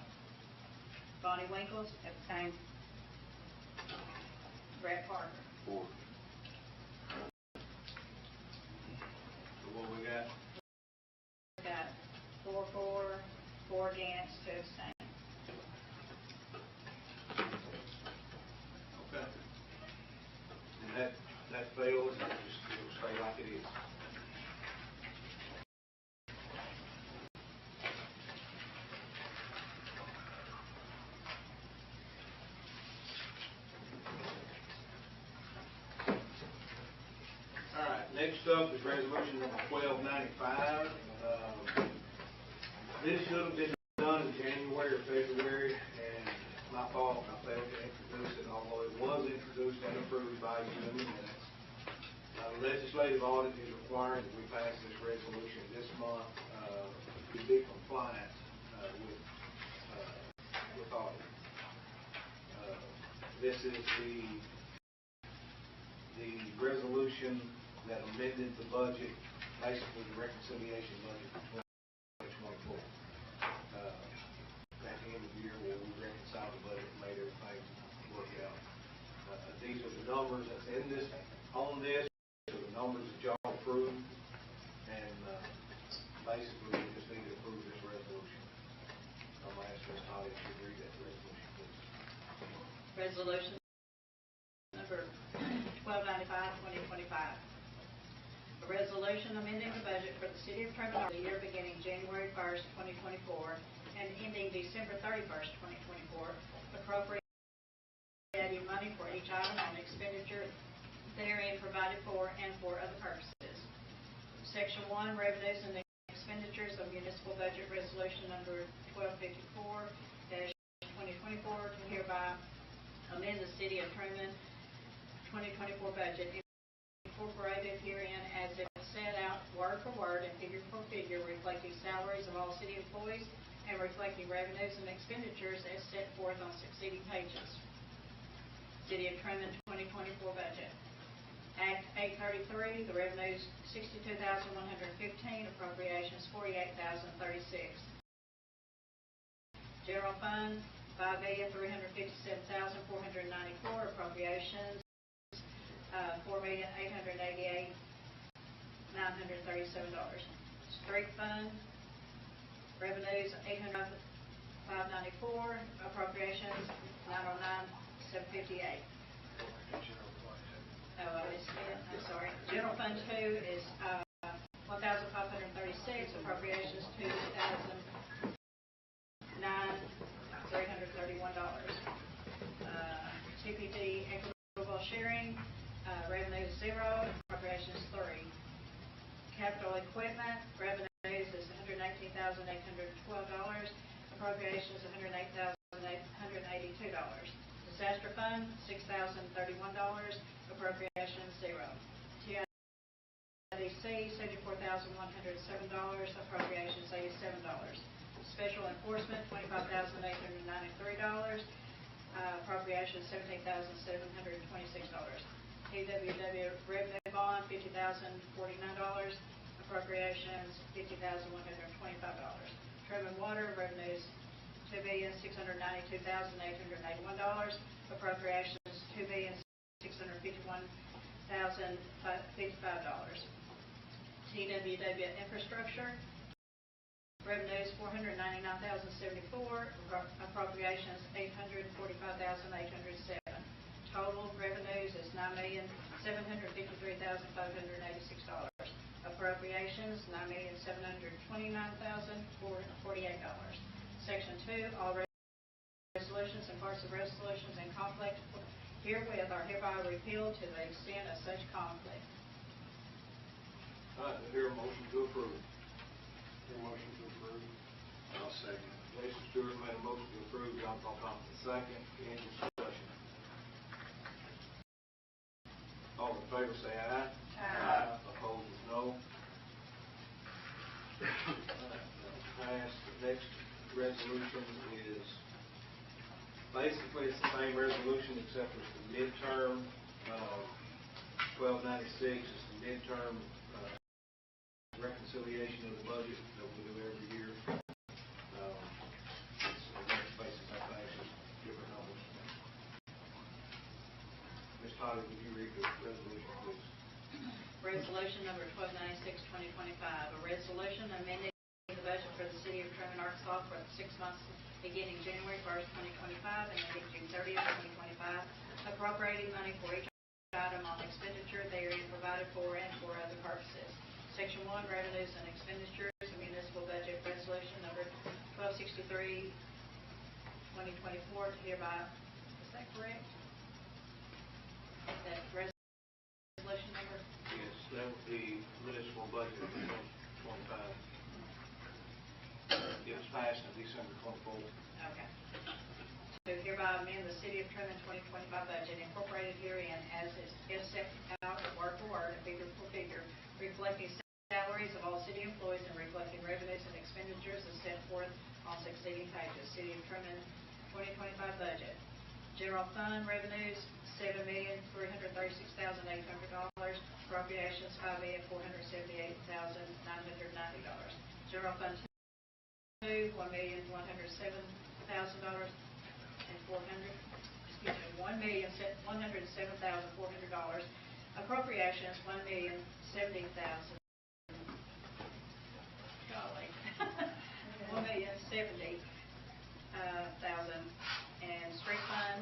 Bonnie Winkles, abstain. Brett Parker. 4. So what we got? Got 4 for, 4 against, 2 abstain. Okay. And that fails, and it'll stay like it is. All right, next up is resolution number 1295. This should have been done in January or February, and my fault, I failed to introduce it, although it was introduced and approved by you in the minutes. The legislative audit is required that we pass this resolution this month to be compliant with audit. This is the resolution that amended the budget, basically the reconciliation budget for 2024. At the end of the year, where we reconciled the budget and made everything work out. These are the numbers that's in this, on this, are the numbers that y'all approved, and basically we just need to approve this resolution. I'm going to ask Ms. Holly to read that resolution, please. Resolution number 1295, 2025. A resolution amending the budget for the city of Trumann for the year beginning January 1st, 2024, and ending December 31st, 2024, appropriating money for each item on expenditure therein provided for and for other purposes. Section 1, revenues and expenditures of municipal budget resolution number 1254-2024 to hereby amend the city of Trumann 2024 budget incorporated herein as if set out word for word and figure for figure, reflecting salaries of all city employees and reflecting revenues and expenditures as set forth on succeeding pages. City of Trumann 2024 budget. Act 833, the revenues $62,115, appropriations $48,036. General fund $5,357,494, appropriations $4,888,937. Street fund revenues $805,594, appropriations $909,758. Oh, I missed it. I'm sorry. General fund 2 is $1,536, appropriations $2,009,331. TPD equitable sharing, revenues 0, appropriations 3. Capital equipment, revenues is $118,812, appropriations $108,882. Disaster fund $6,031, appropriations 0. TIDC $74,107, appropriations $87. Special enforcement $25,893, appropriations $17,726. TWW revenue bond $50,049, appropriations $50,125. Trumann Water revenues $2,692,881, appropriations $2,651,055. TWW infrastructure revenues $499,074, appropriations $845,807. Total revenues is $9,753,586. Appropriations $9,729,448. Section 2, all resolutions and parts of resolutions in conflict herewith are hereby repealed to the extent of such conflict. All right, do I hear a motion to approve? Motion to approve. I'll second. Jason Stewart made a motion to approve, John Paul Thompson second. Any discussion? All in favor say aye. Aye. Opposed is no. Passed. The next resolution is basically it's the same resolution except it's the midterm 1296 is the midterm reconciliation of the budget that we do every year. It's a very basic, I think, just different numbers. Ms. Todd, would you read the resolution, please? Resolution number 1296, 2025, a resolution amending the budget for the city of Trumann, Arkansas for the 6 months beginning January 1st, 2025 and ending June 30th, 2025, appropriating money for each item on expenditure therein provided for and for other purposes. Section 1, revenues and expenditures, the municipal budget resolution number 1263, 2024, hereby, is that correct? That resolution number? Yes, that would be municipal budget for 2025. It was passed on December 24th. Okay. So hereby amend the City of Trumann 2025 budget incorporated herein as is set out word for word and figure for figure, reflecting salaries of all city employees and reflecting revenues and expenditures as set forth on succeeding pages. City of Trumann 2025 budget. General fund revenues $7,336,800. Appropriations $5,478,990. General fund 2, $1,107,400 and $1,107,400. Appropriations $1,070,000. Golly, $1,070,000 and street fund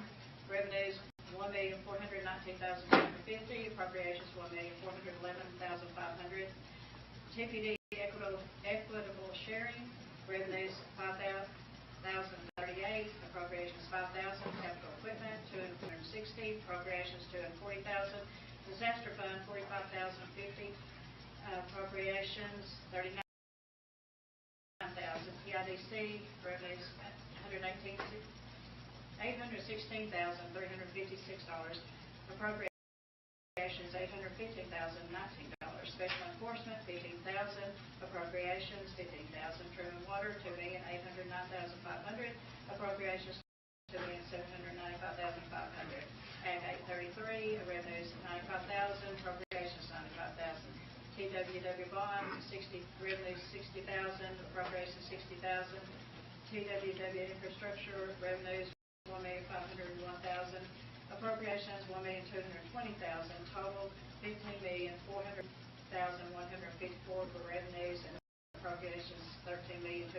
revenues $1,419,250. Appropriations $1,411,500. TPD equitable sharing revenues $5,038. Appropriations $5,000. Capital equipment $260. Appropriations $240,000. Disaster fund $45,050. Appropriations $39,000. PIDC revenues $816,356. Appropriations $815,019. Special enforcement $15,000. Appropriations $15,000. Trumann Water $2,809,500. Appropriations $2,795,500. Act 833 revenues $95,000. Appropriations $95,000. TWW bond revenues $60,000. Appropriations $60,000. TWW infrastructure revenues $1,501,000. Appropriations $1,220,000. Total $15,400,154 for revenues and appropriations $13,245,009.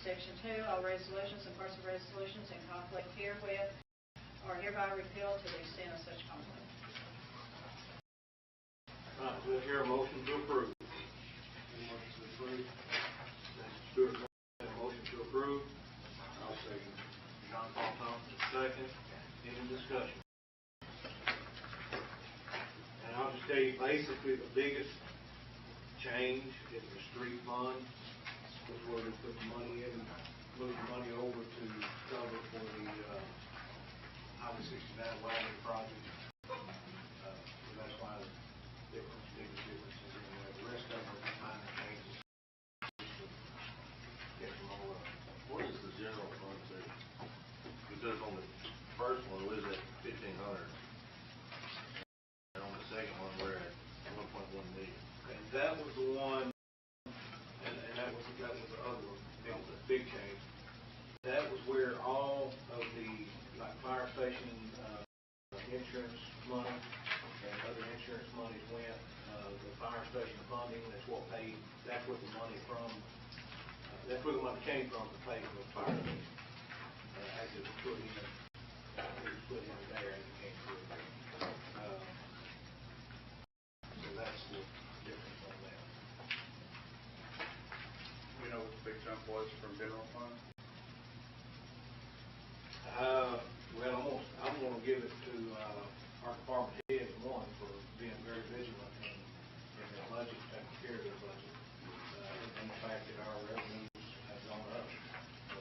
Section 2, all resolutions and parts of resolutions in conflict herewith are hereby repealed to the extent of such conflict. Do I hear a motion to approve? Motion to approve. Mr. Stewart made a motion to approve. I'll second. John Paul Thompson, second. Any discussion? And I'll just tell you, basically, the biggest change is the street fund. This is where we put the money in, move the money over to cover for the Highway 69 widening project. So that's why the biggest difference is in there. The rest of them are minor changes. Get them all up. What is the general fund to? Because on the first one, what is that, 1,500? And on the second one, we're at 1.1 million. And that was the one, and that was the other one. It was a big change. That was where all of the, like, fire station insurance money and other insurance monies went. The fire station funding, that's what paid, that's what the money from, that's where the money came from to pay for the fire station. As it was put in, there as it came through. So that's the difference on that. We know what the big jump was from general fund? Well, I'm gonna give it to, our department heads, one, for being very vigilant in their budget, taking care of their budget, and the fact that our revenues have gone up. So,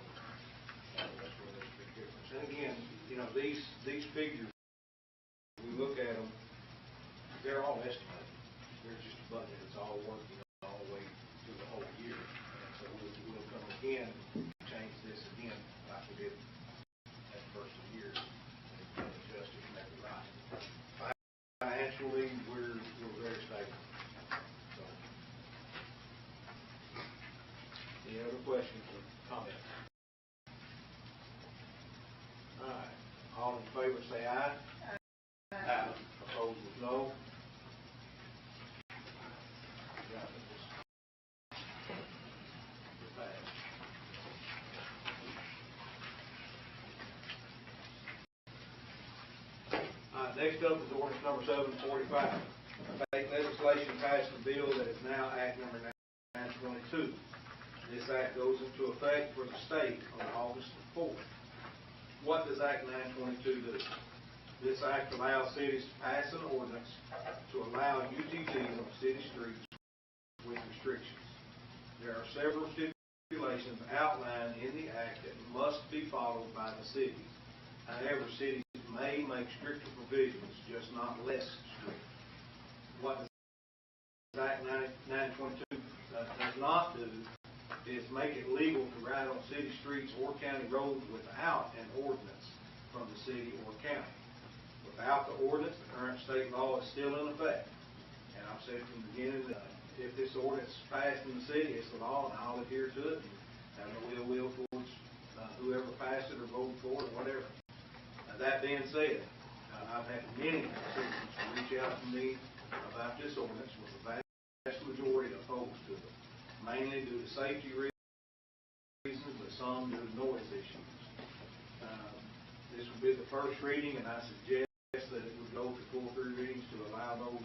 that's where there's a big difference. And again, you know, these figures, we look at them, they're all estimated. They're just a budget. It's all working all the way through the whole year. And so we'll come again, change this again, like we did at the first of the year, and adjust it and make it right. questions or comments? All right, all in favor say aye. Aye. Opposed with no. Got it. Just passed. Next up is ordinance number 745. State legislation passed a bill that is now Act number 922. This act goes into effect for the state on August 4th. What does Act 922 do? This act allows cities to pass an ordinance to allow UTVs on city streets with restrictions. There are several stipulations outlined in the act that must be followed by the cities. However, cities may make stricter provisions, just not less strict. What does Act 922 does not do is make it legal to ride on city streets or county roads without an ordinance from the city or county. Without the ordinance, the current state law is still in effect. And I've said from the beginning that if this ordinance is passed in the city, it's the law, and I'll adhere to it and have no ill will towards whoever passed it or voted for it or whatever. That being said, I've had many citizens reach out to me about this ordinance with the vast majority opposed to it, mainly due to safety reasons, but some due to noise issues. This will be the first reading, and I suggest that it would go to full 3 readings to allow those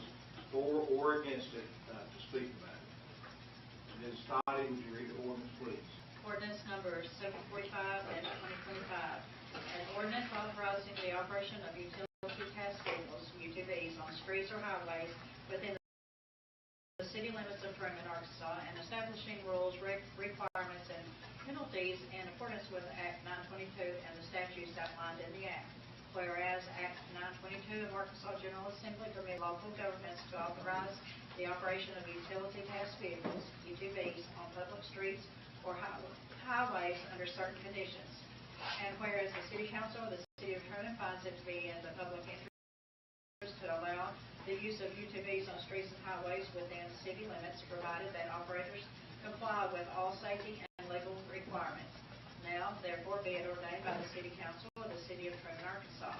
for or against it to speak about it. Ms. Toddy, would you read the ordinance, please? Ordinance number 745-2025. An ordinance authorizing the operation of utility task vehicles, UTVs, on streets or highways within the city limits of Trumann, Arkansas, and establishing rules, requirements, and penalties in accordance with Act 922 and the statutes outlined in the Act. Whereas Act 922 of Arkansas General Assembly permits local governments to authorize the operation of utility task vehicles, UTVs, on public streets or highways under certain conditions. And whereas the City Council of the City of Trumann finds it to be in the public interest to allow the use of UTVs on streets and highways within city limits, provided that operators comply with all safety and legal requirements. Now, therefore, be it ordained by the City Council of the City of Trumann, Arkansas.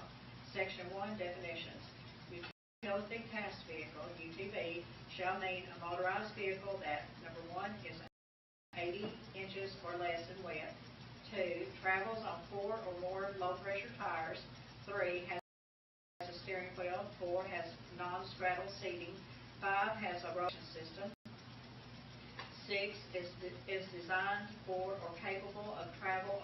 Section 1, definitions. Utility task vehicle, UTV, shall mean a motorized vehicle that, number 1, is 80 inches or less in width. 2, travels on 4 or more low-pressure tires. 3, has a steering wheel. 4, has non-straddle seating. 5, has a rotation system. 6, is designed for or capable of travel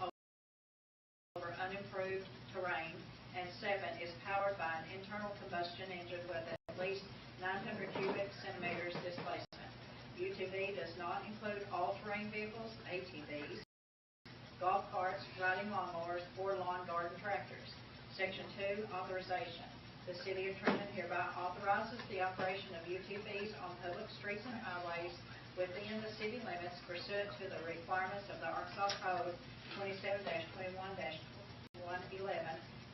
over unimproved terrain. And 7, is powered by an internal combustion engine with at least 900 cubic centimeters displacement. UTV does not include all-terrain vehicles, ATVs, golf carts, riding lawnmowers, or lawn garden tractors. Section 2, authorization. The City of Trumann hereby authorizes the operation of UTVs on public streets and highways within the city limits pursuant to the requirements of the Arkansas Code 27-21-111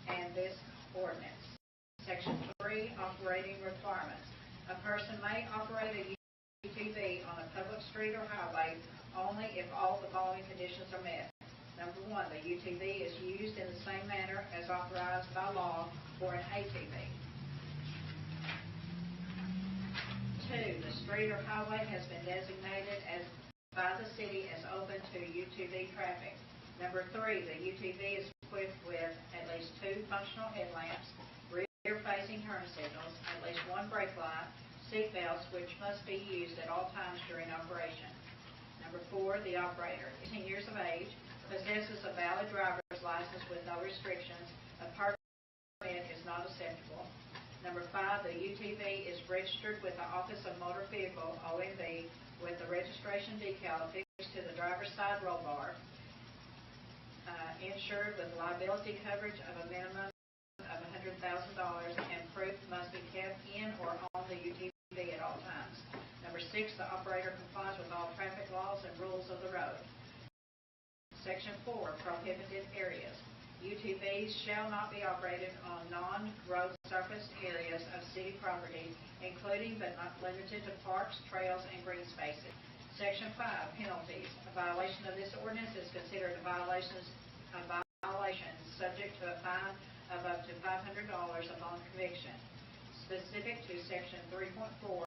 and this ordinance. Section 3, operating requirements. A person may operate a UTV on a public street or highway only if all the following conditions are met. Number 1, the UTV is used in the same manner as authorized by law for an ATV. 2, the street or highway has been designated by the city as open to UTV traffic. Number 3, the UTV is equipped with at least 2 functional headlamps, rear-facing turn signals, at least 1 brake light, seat belts, which must be used at all times during operation. Number 4, the operator, 18 years of age, possesses a valid driver's license with no restrictions. A permit is not acceptable. Number 5, the UTV is registered with the Office of Motor Vehicle, OMV, with the registration decal affixed to the driver's side roll bar, insured with liability coverage of a minimum of $100,000, and proof must be kept in or on the UTV at all times. Number 6, the operator complies with all traffic laws and rules of the road. Section 4, prohibited areas. UTVs shall not be operated on non-road surface areas of city property, including but not limited to parks, trails, and green spaces. Section 5, penalties. A violation of this ordinance is considered a violation, subject to a fine of up to $500 upon conviction. Specific to Section 3.4,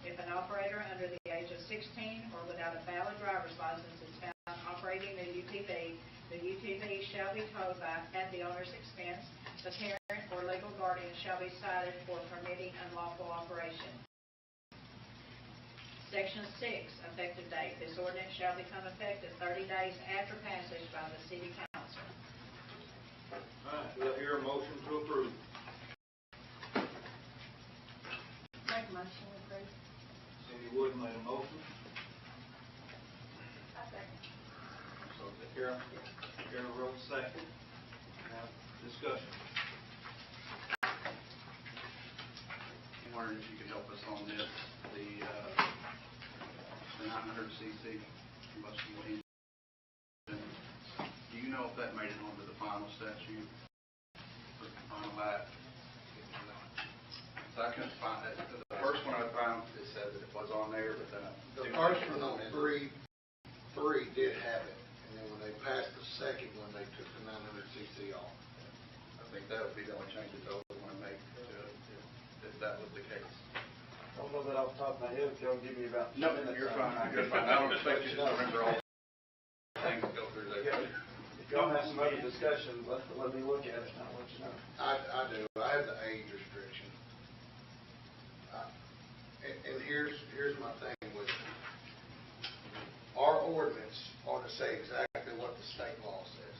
if an operator under the age of 16 or without a valid driver's license is found operating a UTV, the UTV shall be towed back at the owner's expense. The parent or legal guardian shall be cited for permitting unlawful operation. Section 6, effective date. This ordinance shall become effective 30 days after passage by the City Council. All right, do I hear a motion to approve? Make a motion, please. Cindy Wood made a motion. I second. So Carol wrote second. Now, discussion. I'm wondering if you could help us on this, the 900cc combustion engine. Do you know if that made it onto the final statute, or the final act? So I couldn't find it. The first one I found, it said that it was on there, but then The first one on three did have it, and then when they passed the second one, they took the 900cc off. I think that would be the only change that I would want to make to it, if that was the case. I don't know that off the top of my head, if y'all give me about 2 No, minutes. you're fine. You're fine. I don't expect you to remember all the things that go through there. If y'all have some other discussion, let me look at it and I'll let you know. I do. I have the age restriction. And here's my thing with it. Our ordinance ought to say exactly what the state law says.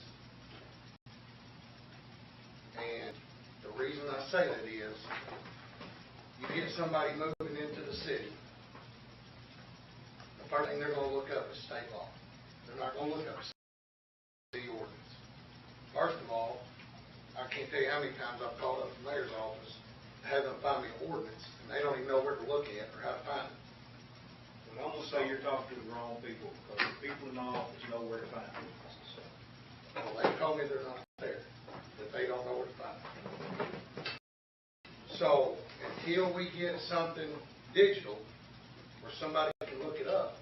And the reason I say that is, you get somebody moving into the city, the first thing they're going to look up is state law. They're not going to look up city ordinance. First of all, I can't tell you how many times I've called up the mayor's office to have them find me an ordinance, and they don't even know where to look at or how to find it. But I'm gonna say you're talking to the wrong people, because the people in the office know where to find it. Well, they told me they're not there, that they don't know where to find it. So, until we get something digital where somebody can look it up,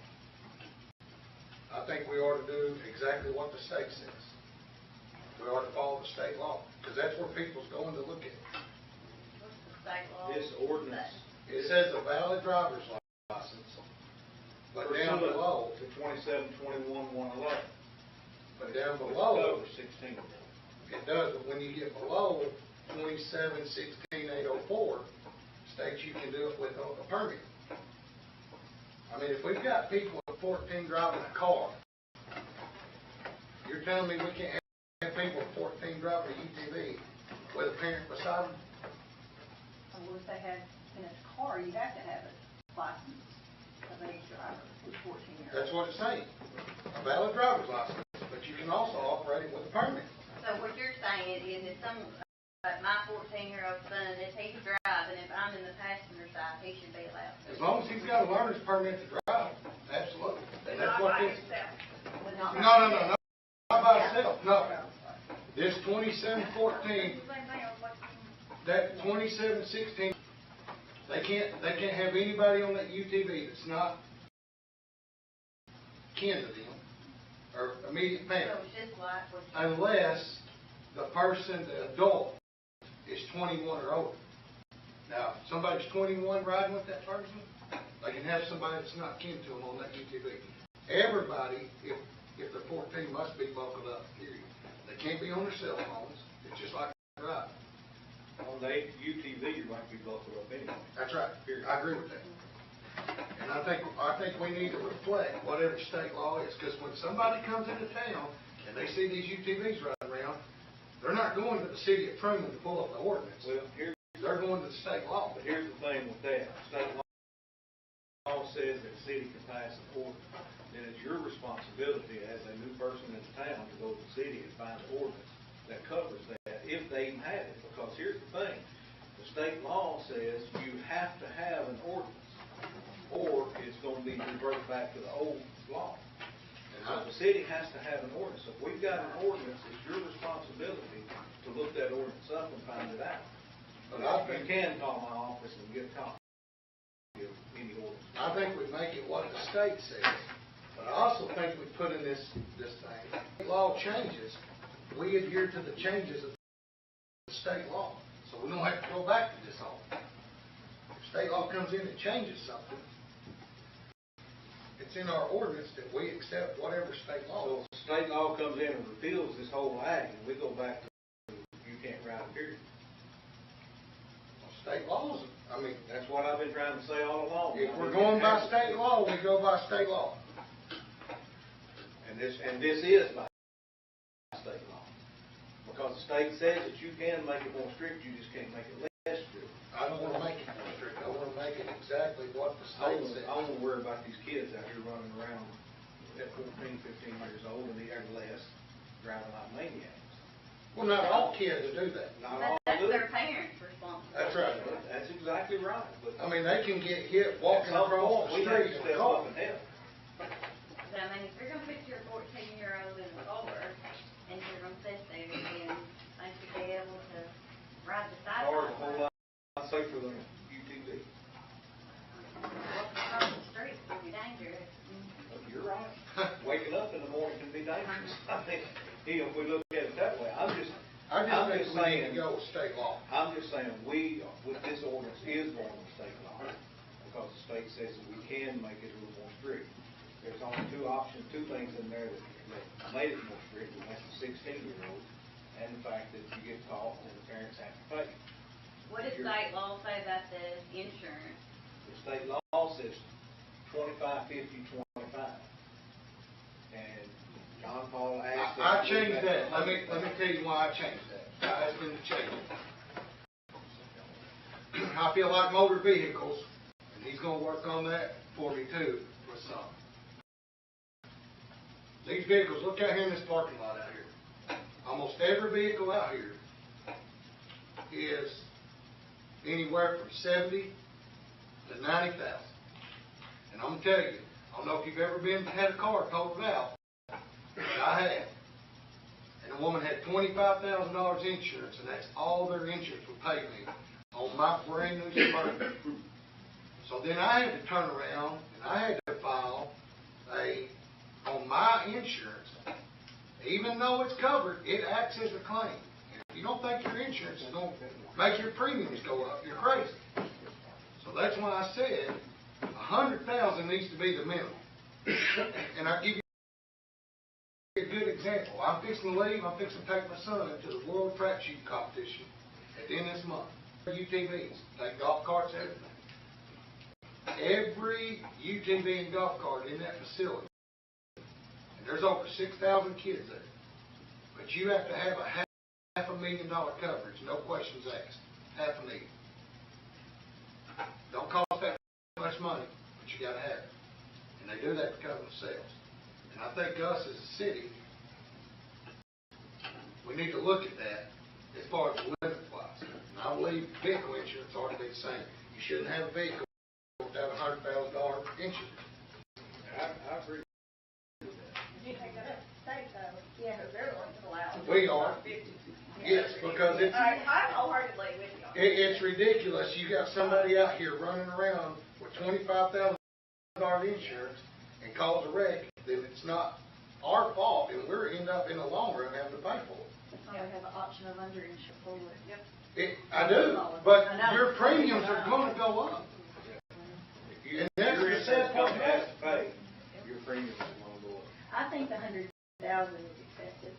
I think we ought to do exactly what the state says. We ought to follow the state law, because that's where people's going to look at it. What's the state law? This ordinance. It says a valid driver's license, but down below, To 2721-111. but down below, Covers 16. it does, but when you get below 27-16-804, states you can do it with a permit. I mean, if we've got people at 14 driving a car, you're telling me we can't have people at 14 driving a UTV with a parent beside them? Well, if they have in a car, you have to have a license of age driver who's 14 years old. That's what it's saying, a valid driver's license, but you can also operate it with a permit. So what you're saying is if my 14-year-old son, if he's driving, if I'm in the passenger side, he should be allowed to. As long as he's got a learner's permit to drive, absolutely. And that's what this. No, not by itself, no. This 2714, that 2716, they can't have anybody on that UTV that's not kin to them or immediate So family, it's just like what you. unless the person, the adult, is 21 or older. Now, if somebody's 21 riding with that person, they can have somebody that's not kin to them on that UTV. Everybody, if they're 14, must be buckled up, period. They can't be on their cell phones. It's just like driving. On the UTV, you might be buckled up anyway. That's right. I agree with that. And I think we need to reflect whatever state law is, because when somebody comes into town and they see these UTVs riding around, they're not going to the city of Trumann to pull up the ordinance. Well, They're going to the state law. but here's the thing with that. State law says that the city can pass an ordinance. Then it's your responsibility as a new person in town to go to the city and find an ordinance that covers that, if they even have it. Because here's the thing. The state law says you have to have an ordinance, or it's going to be reverted back to the old law. So the city has to have an ordinance. So if we've got an ordinance, it's your responsibility to look that ordinance up and find it out. But I You think, can call my office and get a copy of any ordinance. I think we make it what the state says. But I also think we put in this thing, if law changes, we adhere to the changes of the state law. So we don't have to go back to this all. If state law comes in and changes something, it's in our ordinance that we accept whatever state law. So if state law comes in and repeals this whole act, and we go back to you can't ride, period. State laws, I mean, That's what I've been trying to say all along. if we're going by state law, we go by state law. And this is by state law. Because the state says that you can make it more strict, you just can't make it less strict. I don't want to make it more strict. I want to make it exactly what the state says. I want to worry about these kids out here running around at 14, 15 years old and or less, driving like maniacs. Well, not all kids do that. Not But all that's do. their parents' responsibility. That's right. That's exactly right. But I mean, they can get hit walking at some across point, the we have street to in a step car. up and help. But I mean, if you're gonna put your 14-year-old in the car and you're gonna sit there and think you'll be able to ride the Cars a whole sidewalk, lot safer than UTV. walking across the street will be dangerous. But you're right. Waking up in the morning can be dangerous. I think, if we look at it that way, I'm just I just think we need saying, to go with state law. I'm just saying, we, with this ordinance, is going with state law, because the state says that we can make it a little more strict. There's only two things in there that made it more strict, and that's the 16-year-old, and the fact that you get caught and the parents have to pay. What does state law say about the insurance? The state law says 25, 50, 25. And John Paul asked. I changed that. Let me tell you why I changed that. I asked him to change it. I feel like motor vehicles, and he's gonna work on that for me too, for some. These vehicles, look out here in this parking lot out here. Almost every vehicle out here is anywhere from 70 to 90,000. And I'm gonna tell you, I don't know if you've ever had a car totaled out, but I have. And a woman had $25,000 insurance, and that's all their insurance would pay me on my brand new Suburban. So then I had to turn around and I had to file on my insurance. Even though it's covered, it acts as a claim. And if you don't think your insurance is going to make your premiums go up, you're crazy. So that's why I said $100,000 needs to be the minimum. And I'll give you a good example. I'm fixing to leave. I'm fixing to take my son to the World Track Shooting Competition at the end of this month. UTVs, take golf carts, everything. Every UTV and golf cart in that facility, and there's over 6,000 kids there, but you have to have a $500,000 coverage, no questions asked. $500,000. Don't cost that much money, but you got to have it. And they do that to cover themselves. And I think us as a city, we need to look at that as far as the limit-wise. And I believe vehicle insurance ought to be the same. You shouldn't have a vehicle without $100,000 insurance. I agree. You take that up to state though, yeah, because they're the ones that allow. We are. Yes, because it's I'm wholeheartedly with you. it's ridiculous. You got somebody out here running around with $25,000 insurance and cause a wreck, then it's not our fault, and we're end up in the long run having to pay for it. So we have an option of underinsured for it. Yep. I do, but your premiums are going to go up. And that's the sad part about it. To pay, your premiums are going to go up. I think the 100,000 is excessive.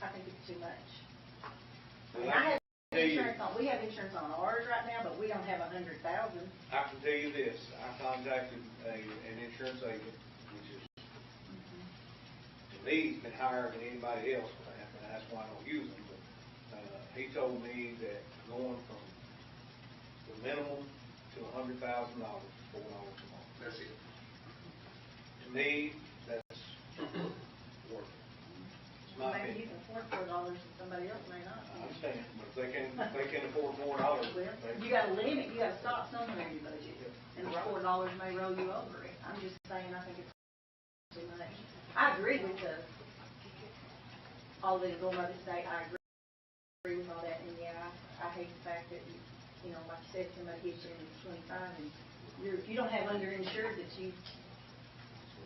I think it's too much. I mean, I have insurance on, we have insurance on ours right now, but we don't have 100,000. I can tell you this, I contacted an insurance agent, which is, to me, been higher than anybody else for that, and that's why I don't use them, but, he told me that going from the minimum to $100,000 is $4 a month. That's it. To me, that's worth it. It's my Maybe you opinion. can afford $4 and somebody else may not. I understand, but if they can afford $4, Well, you got to limit, you got to stop somewhere in your budget, and the $4 may roll you over it. I'm just saying, I think it's too much. I agree with all that is going by the state. I agree with all that, and yeah, I hate the fact that, like you said, somebody hits you and it's 25, and if you don't have underinsured that you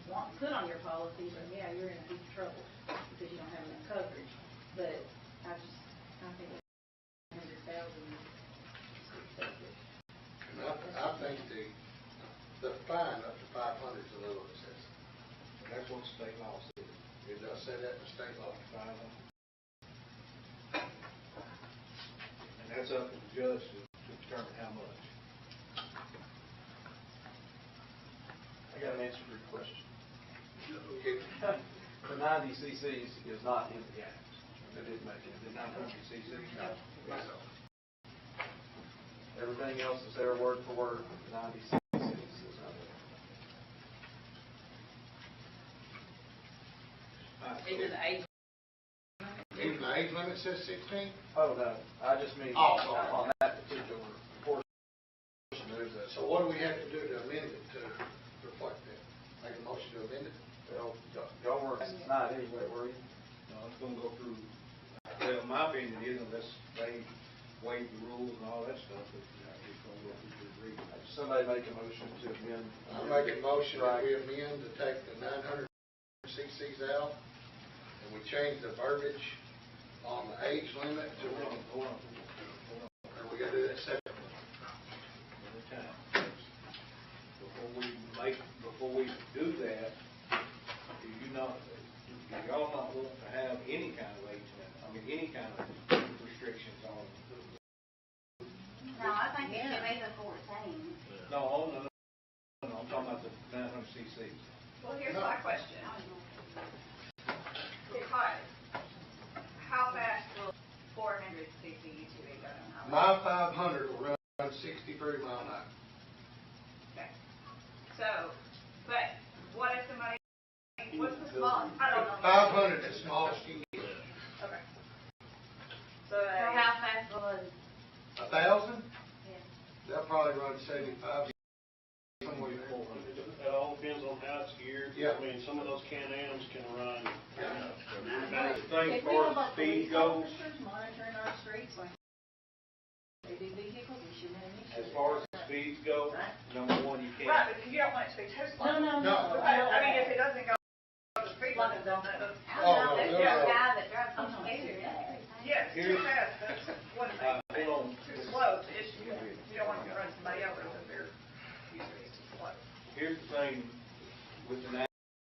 want to put on your policy, then yeah, you're in deep trouble because you don't have enough coverage. But I think 100,000 is excessive. And I think the fine up to 500 is a little excessive. That's what the state law says. It does say that in the state law. And that's up to the judge to determine how much. I got an answer for your question. Okay. The 90 cc's is not in the act. They didn't make it. The 900 cc's? No. Everything else is there word for word. The 90 cc's is not there. Even the age. Even the age limit says 16? Oh, no. I just mean Oh, sorry. on that particular portion, there's a. So what do we have to do to amend it to reflect that? Make a motion to amend it? Well, y'all weren't tonight anyway, were you? No, it's gonna go through, well, my opinion is unless they waive the rules and all that stuff, it's gonna go through the reading. Somebody make a motion to amend. I make a motion that we amend to take the 900 cc's out, and we change the verbiage on the age limit to, Hold on. or we gotta do that separately? Every time. Before we do that, do y'all not want to have any kind of age limit? I mean, any kind of restrictions on? No, I think it should be the 14. No, I'm talking about the 900 cc's. Well, here's my question. Because how fast will 400 cc UTV go down the highway? My 500 will run 63 mile an hour. Okay. So, but what if somebody, what's the smallest? I don't know. 500 is the smallest you can get. Okay. So, So how fast will it? 1,000? Yeah. They'll probably run 75, somewhere in there. It all depends on how it's geared. Yeah. I mean, some of those Can-Ams can run. The thing If as we far have as like speed police goes, officers monitoring our streets, like they do vehicles, we shouldn't have any as issues. far as the speeds go, number one, you can't. right, but you don't want it to be too slow. No. I mean, if it doesn't go to the speed limit, then that doesn't. I don't know, no, there's no. a guy that drives I'm on not speed serious. and everything. Yes, too Here's- fast, that's one thing. Hold on. Too slow is the issue. You don't want to run somebody over because they're usually too slow. Here's the thing with the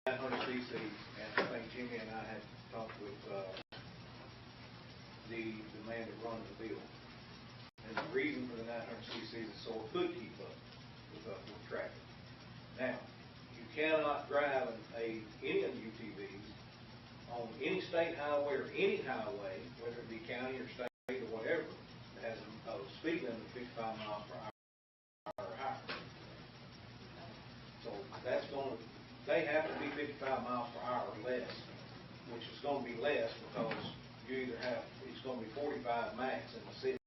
900 cc's, and I think Jimmy and I had talked with the man that runs the bill. And the reason for the 900 cc's is so it could keep up with traffic. Now, you cannot drive any of the UTVs on any state highway or any highway, whether it be county or state or whatever, that has a speed limit of 55 miles per hour or higher. So that's they have to be 55 miles per hour or less, which is going to be less because you either it's going to be 45 max in the city,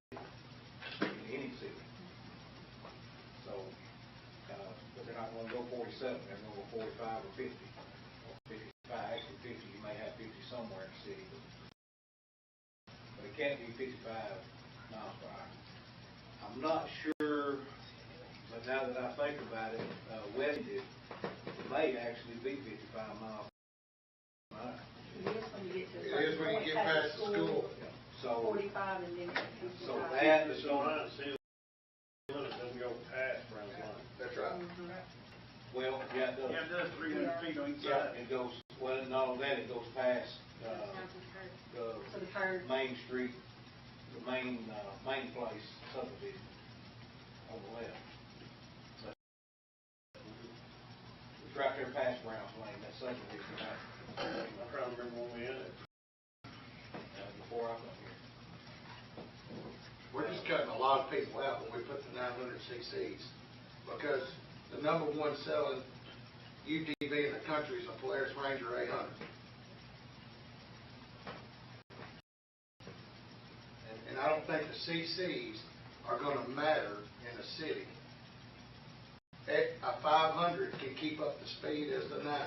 in any city. So, but they're not going to go 47, they're going to go 45 or 50, or 55, actually 50, you may have 50 somewhere in the city, but it can't be 55 miles per hour. I'm not sure, but now that I think about it, West it may actually be 55 miles per hour. It is when you get to a It certain is when you point get past past the school. So, 45 and then 55. so that is So going mine, city limit doesn't go past Brown's Line. That's right. well, yeah, it does. Yeah, it does 300 feet on each Yeah, side. it goes, well, not only that, it goes past, So the the curve. Main Street, the main place subdivision on the left. So, it's right there past Brown's Lane, that subdivision, I'm trying to remember when we had it. before I got here. We're just cutting a lot of people out when we put the 900 cc's, because the number one selling UTV in the country is a Polaris Ranger 800. And I don't think the cc's are going to matter in a city. A 500 can keep up the speed as the 900.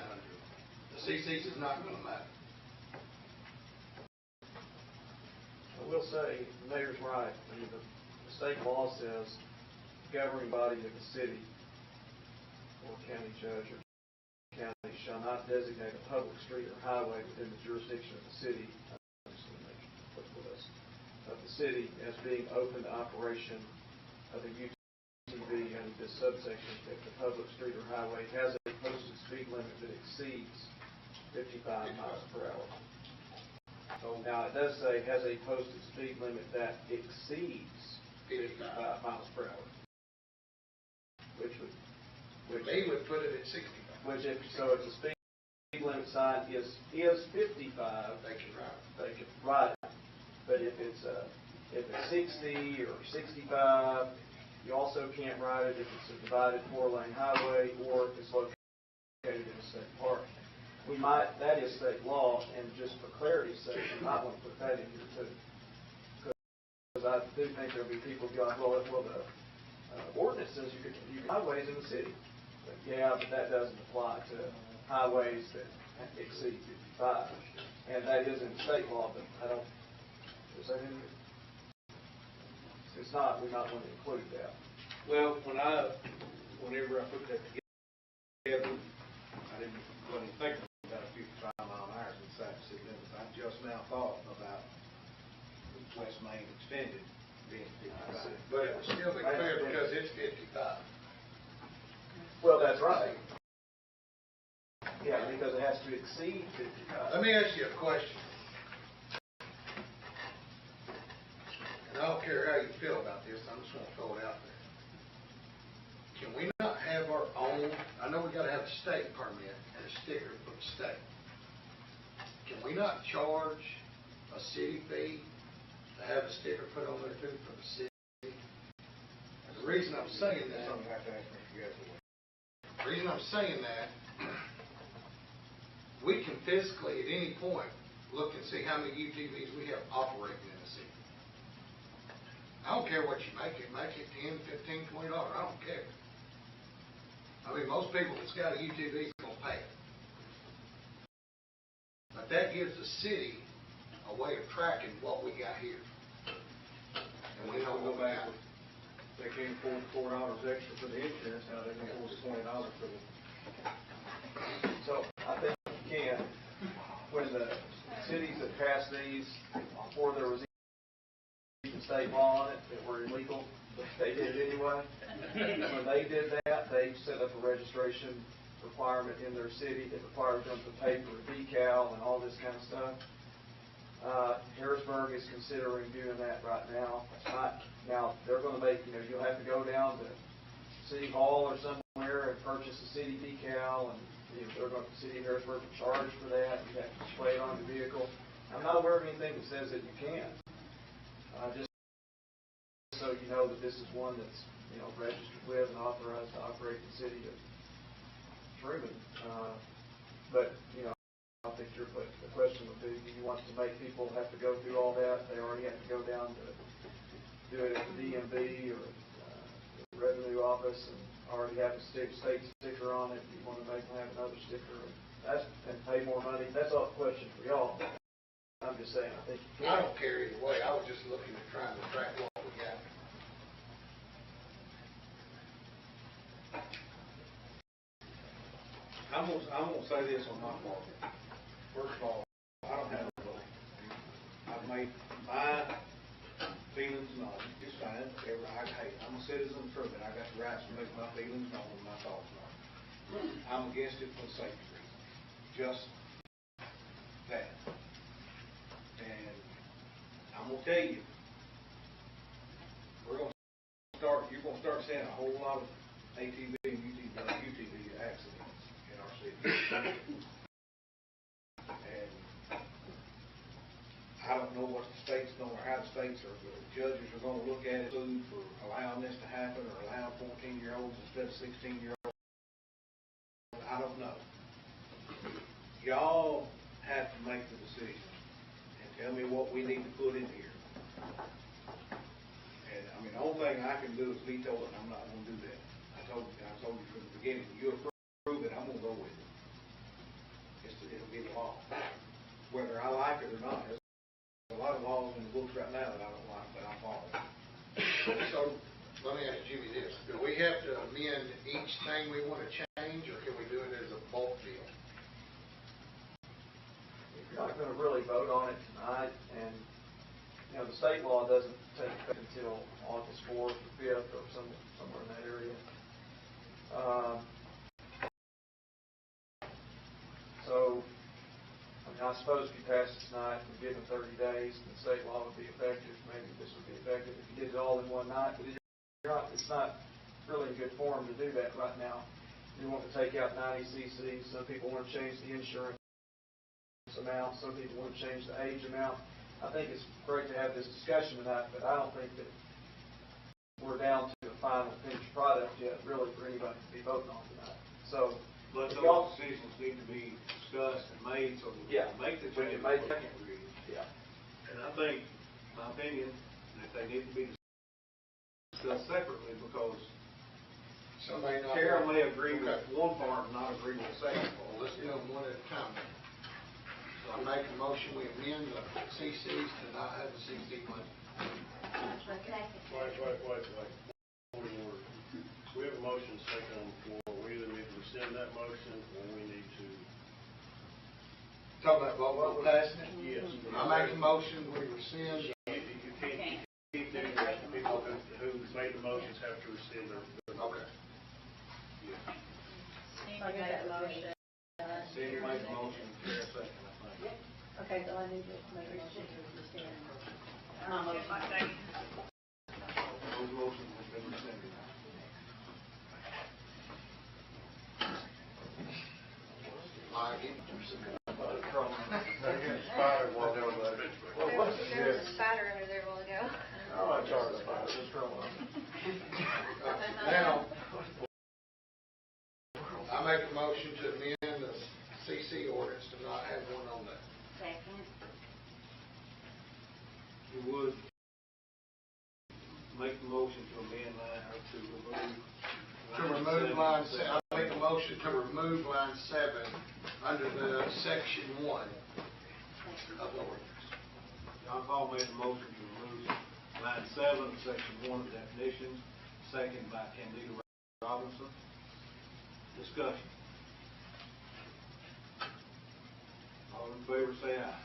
The cc's is not going to matter. I will say, the mayor's right. I mean, the state law says governing body of the city or county judge or county shall not designate a public street or highway within the jurisdiction of the city, of the city as being open to operation of a UTV under this subsection if the public street or highway has a posted speed limit that exceeds 55 miles per hour. So now it does say has a posted speed limit that exceeds 55 miles per hour, which They would put it at 65. Which if the speed limit sign is 55, They can ride. they can ride it. But if it's 60 or 65, you also can't ride it if it's a divided 4-lane highway or if it's located in a state park. That is state law, and just for clarity's sake, we might want to put that in here too. Because I do think there'll be people going, well, the ordinance says you can highways in the city. But yeah, but that doesn't apply to highways that exceed 55. And that is in state law, but I don't, is that in here? It's not, we might want to include that. Well, whenever I put that together, I wasn't thinking about a 55-mile-an-hour inside the city limits. I just now thought about West Main extended being 55. But it would still be fair because it's 55. Well, that's right. Yeah, because it has to exceed 55. Let me ask you a question. And I don't care how you feel about this, I'm just going to throw it out there. Can we not have our own, I know we got to have a state permit and a sticker from the state. Can we not charge a city fee to have a sticker put on there too from the city? And the reason I'm saying that, Something I have to ask Mr. Gessler. the reason I'm saying that, we can physically at any point look and see how many UTVs we have operating in the city. I don't care what you make it $10, $15, $20, I don't care. I mean, most people that's got a UTV is going to pay it. But that gives the city a way of tracking what we got here. And we know what we got. They can't afford $4 extra for the insurance, now they can afford $20 for the. So I think you can, when the cities that passed these, before there was even state law on it, that were illegal, but they did it anyway. When they did that, they set up a registration requirement in their city that required them to pay for a decal and all this kind of stuff. Harrisburg is considering doing that right now. Now, they're going to make, you'll have to go down to City Hall or somewhere and purchase a city decal, and they're going to, the city of Harrisburg will charge for that. You have to display it on your vehicle. I'm not aware of anything that says that you can. Just so you know that this is one that's, registered with and authorized to operate in the city of Trumann. But, I think the question would be, do you want to make people have to go through all that? They already have to go down to do it at the DMV or the revenue office and already have a state sticker on it. You want to make them have another sticker and pay more money? That's all the question for y'all. I'm just saying, I think you can. I don't care either way. I was just looking at trying to track what we got. I'm gonna say this on my part. First of all, I don't have a vote. I've made my feelings known. It's fine. Hey, I'm a citizen of Trumann. I got the rights to make my feelings known and my thoughts known. I'm against it for safety reasons. Just that. And I'm gonna tell you, you're gonna start seeing a whole lot of ATV and UTV accidents in our city. And I don't know what the state's going, or how the states or the judges are going to look at it for allowing this to happen or allowing 14-year-olds instead of 16-year-olds. I don't know. Y'all have to make the decision and tell me what we need to put in here. And I mean, the only thing I can do is veto it, and I'm not going to do that. I told you from the beginning, you approve it, I'm going to go with it. It'll be the law, whether I like it or not. There's a lot of laws in the books right now that I don't like, but I'm following. So let me ask Jimmy this: do we have to amend each thing we want to change change, or can we do it as a bulk deal? If you're not gonna really vote on it tonight, and, you know, the state law doesn't take effect until August 4th or 5th or somewhere in that area. So, I mean, I suppose if you pass it tonight and give them 30 days, the state law would be effective, maybe this would be effective if you did it all in one night, but it's not really a good form to do that right now. You want to take out 90 cc's, some people want to change the insurance amount, some people want to change the age amount. I think it's great to have this discussion tonight, but I don't think that we're down to the final finished product yet, really, for anybody to be voting on tonight. So, But if those y'all- decisions need to be discussed and made so we Yeah, can make the we change. can make we it. can't agree. Yeah. And I think, my opinion, that they need to be discussed separately because Somebody not. Carol may agree with Okay. one part and not agree with the second part. Well, let's do them one at a time then. So I make a motion, we amend the CCs to not have the CC money. Okay. Wait. Point of order. We have a motion second on the floor. We either need to rescind that motion or we need to. Talk about vote passing it? Yes. I make a motion, we rescind. You can't keep doing that. The people who made the motions have to rescind their. Okay. I got that motion. Cindy made the motion, Carol second, I think. Okay, so I need to make a motion to rescind. My second. Those motions have been rescinded. There was a spider under there a while ago. Oh, I charged about this trouble. Now, I make a motion to amend the CC ordinance to not have one on that. Second. You would make the motion to amend line, or to remove. To remove line 7, I make a motion to remove line 7 under the section 1 of the ordinance. John Paul made the motion to remove line 7 of section 1 of definitions, second by Candida Robinson. Discussion. All in favor say aye.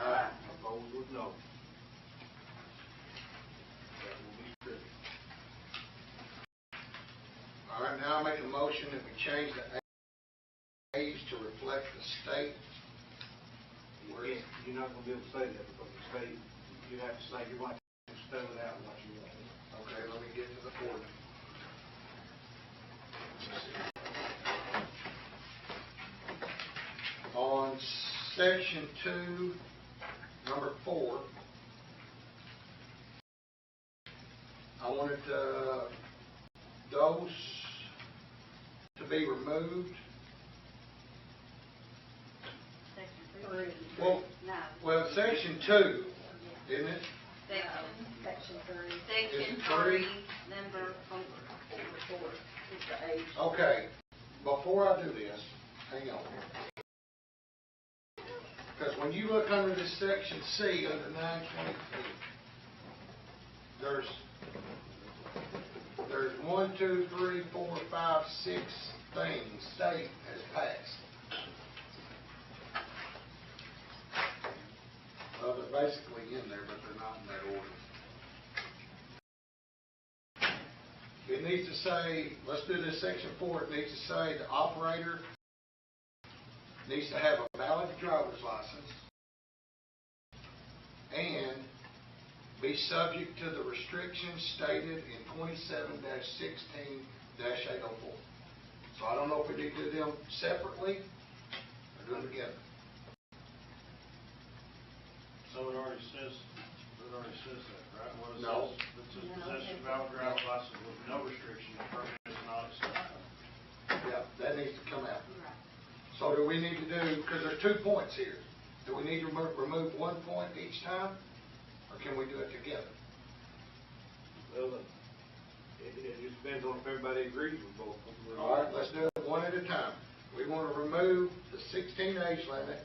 Aye. Opposed with no. That will be true. All right, now I make a motion that we change the age to reflect the state. You're not gonna be able to say that because the state, you have to say, you're going to spell it out what you want. Okay, let me get to the ordinance. On section 2, number 4, I wanted those to be removed. Section 3. Well, No. well, section 2, isn't it? Section 3. Section Is it 3? 3, number 4. Number 4 is the age. Okay, before I do this, hang on. Because when you look under this section C, under 922, there's 1, 2, 3, 4, 5, 6 things state has passed. Well, they're basically in there, but they're not in that order. It needs to say, let's do this section 4, it needs to say the operator needs to have a valid driver's license and be subject to the restrictions stated in 27-16-804. So I don't know if we need to do them separately or do them together. So it already says that, right? Well, it No. says possession of valid driver's license with no restriction, the permit is not expired. Yeah, that needs to come out. So do we need to do, because there's 2 points here, do we need to remove 1 point each time? Or can we do it together? Well, it just depends on if everybody agrees with both. All right, let's do it one at a time. We want to remove the 16 age limit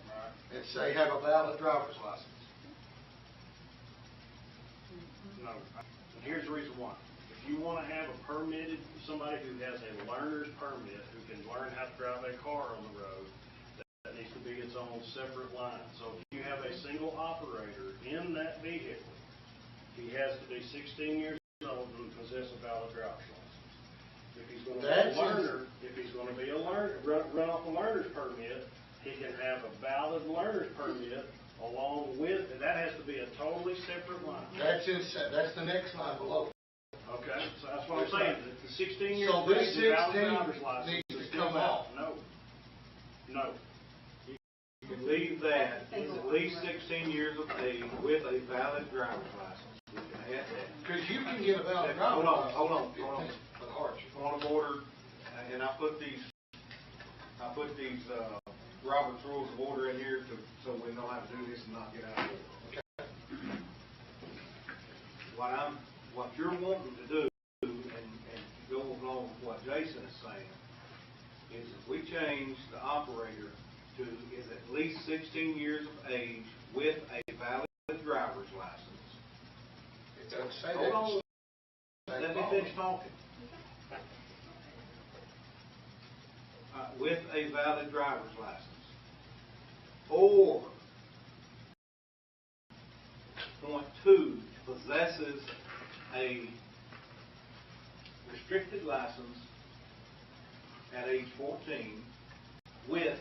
and say have a valid driver's license. No. And here's the reason why. If you want to have a permitted, somebody who has a learner's permit, who can learn how to drive a car on the road, that needs to be its own separate line. So if you have a single operator in that vehicle, he has to be 16 years old and possess a valid driver's license. If he's going to be a learner, run off a learner's permit, he can have a valid learner's permit along with, and that has to be a totally separate line. That's the next line below. Okay, so that's what I'm saying, the 16 years So of this age and valid 16 driver's license needs is to still come valid. off. No. You can leave that, is at least 16 years of age with a valid driver's license. You can add that. Because you can get a valid Hold driver's on, license. hold on. For the hardship. On the border, and I put these Robert's Rules of Order in here so we know how to do this and not get out of order. Okay. What you're wanting to do, and go along with what Jason is saying, is if we change the operator to is at least 16 years of age with a valid driver's license. It doesn't say Hold that. on, let me finish talking. With a valid driver's license. Or, point 2, possesses a restricted license at age 14 with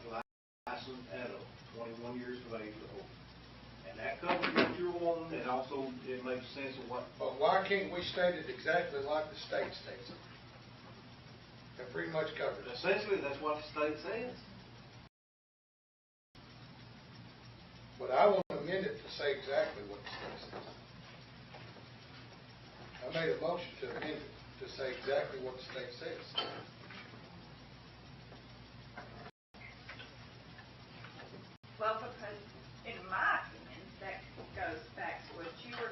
a licensed adult, 21 years of age or older. And that covers what you're wanting, and also it makes sense of what. But why can't we state it exactly like the state states it? That pretty much covers it. Essentially, that's what the state says. But I want to amend it to say exactly what the state says. I made a motion to amend it to say exactly what the state says. Well, because in my opinion, that goes back to what you were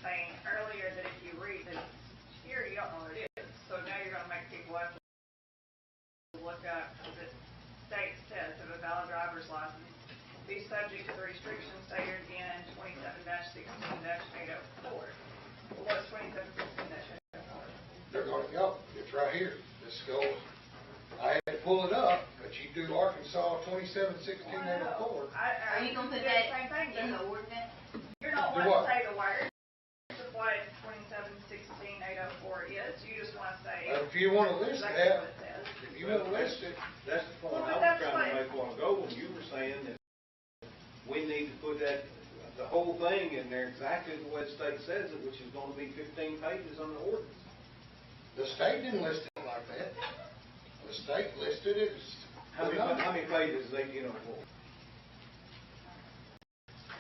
saying earlier, that if you read this here, you don't know what it is. So now you're going to make people have to look up, because the state says that a valid driver's license be subject to the restrictions stated in 27-16-804. Well, what's 27-16-804? They're going to go. It's right here. This goes. I had to pull it up, but you do Arkansas 27-16-804. Are you gonna put that in the ordinance? You're not Do wanting what? to say the words of what 27-16-804 is. You just want to say If you want to list exactly that, what it says. if you want to list it, That's the point Well, I was that's trying to what- make a while ago when you were saying that we need to put that, the whole thing in there exactly the way the state says it, which is going to be 15 pages on the ordinance. the state didn't list it like that. The state listed it as. How many pages is 1804?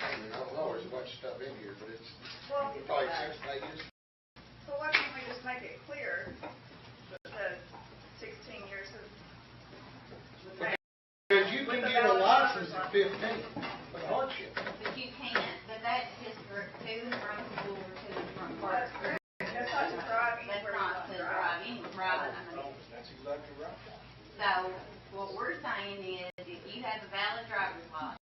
I don't know, there's a bunch of stuff in here, but it's Well, probably 6 pages. so why can't we just make it clear that says 16 years of age? Because you can With a get a valid license driver's at 15 for hardship. But you can't, but that's just for to and from school or to and from work. That's correct. That's not to drive That's anywhere you not want to to drive anywhere. No, that's exactly right. So what we're saying is if you have a valid driver's license,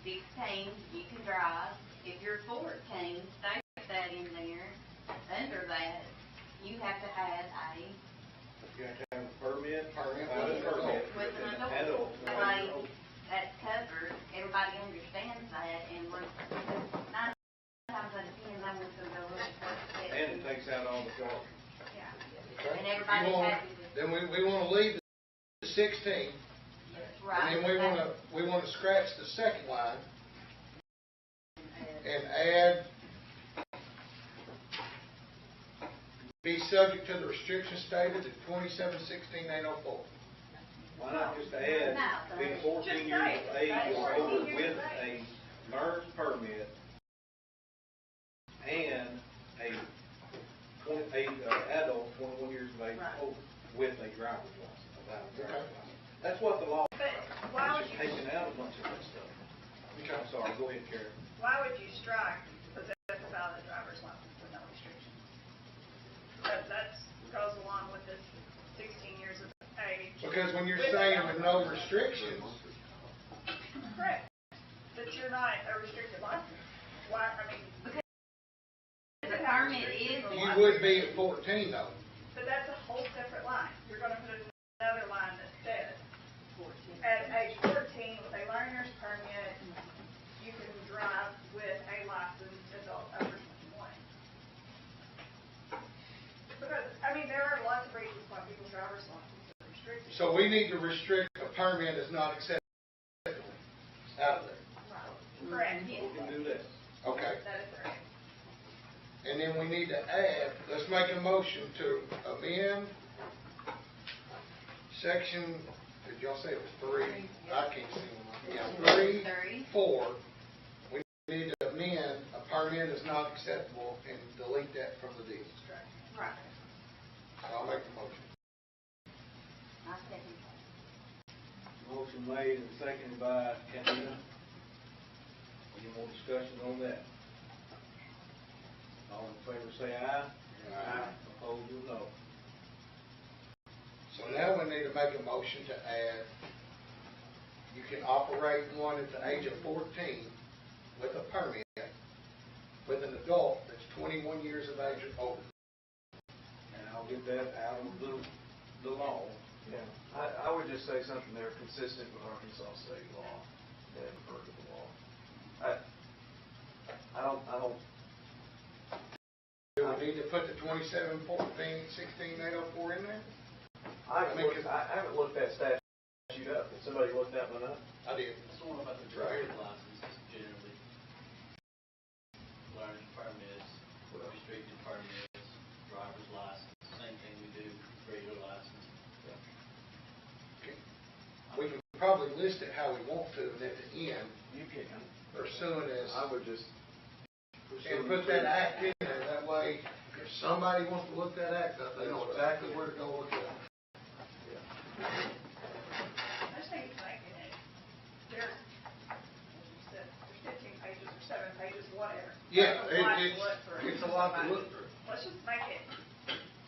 16, you can drive. If you're 14, state that in there. Under that, you have to have a You have to have a permit, Permit. valid permit. with an adult. That way, that's covered. Everybody understands that, and we're 9 times out of 10, I want to go look at that. And it takes out all the charge. Yeah. Okay? And everybody's You want- happy with it. Then we want to leave the 16, Right. and then we want to scratch the second line and add be subject to the restrictions stated at 27-16-804. Why not just add, No. being 14 years of age or older with a learner's permit and a adult 21 years of age or older with a driver's license, a valid driver's license. That's what the law But why would is, you, taking out a bunch of that stuff. I'm sorry, go ahead, Karen. why would you strike possess a valid driver's license with no restrictions? That goes along with this 16 years of age. Because when you're with a saying valid with no driver's restrictions, license. Correct. That you're not a restricted license. Why, I mean, Because permit is the You one. would be at 14 though. But that's a whole separate line. You're gonna put another line that says, at age 14, with a learner's permit, you can drive with a licensed adult over 21. Because, I mean, there are lots of reasons why people's driver's licenses are restricted. So we need to restrict a permit is not acceptable out of there. Correct. We can do that. Okay. That is correct. And then we need to add, let's make a motion to amend section, did y'all say it was 3? I can't see one. Yeah, 3, 4. We need to amend a permit is not acceptable and delete that from the deed. Right. So I'll make the motion. I second that. Motion made and seconded by Cantina. Any more discussion on that? All in favor say aye. Aye. Opposed will no. So now we need to make a motion to add, you can operate one at the age of 14 with a permit with an adult that's 21 years of age or older. And I'll get that out of the law. Yeah, I would just say something there consistent with Arkansas state law, that refer to the law. I don't. Do we need to put the 27, 14, 16, 804 in there? I haven't looked that statute up. Did somebody look that one up? I did. That's the one about the driver's licenses generally. Learning permits, restricted permits, driver's license, same thing we do, regular license. Okay. We can probably list it how we want to, and at the end, You can. pursuant as, I would just. and put that act in there. That way, if somebody wants to look that act up, they know exactly where to go look it up. I just think it's like, there's, as you said, there's 15 pages or 7 pages, whatever. Yeah, There's a lot to look through. it's a lot to look through. Let's just make it,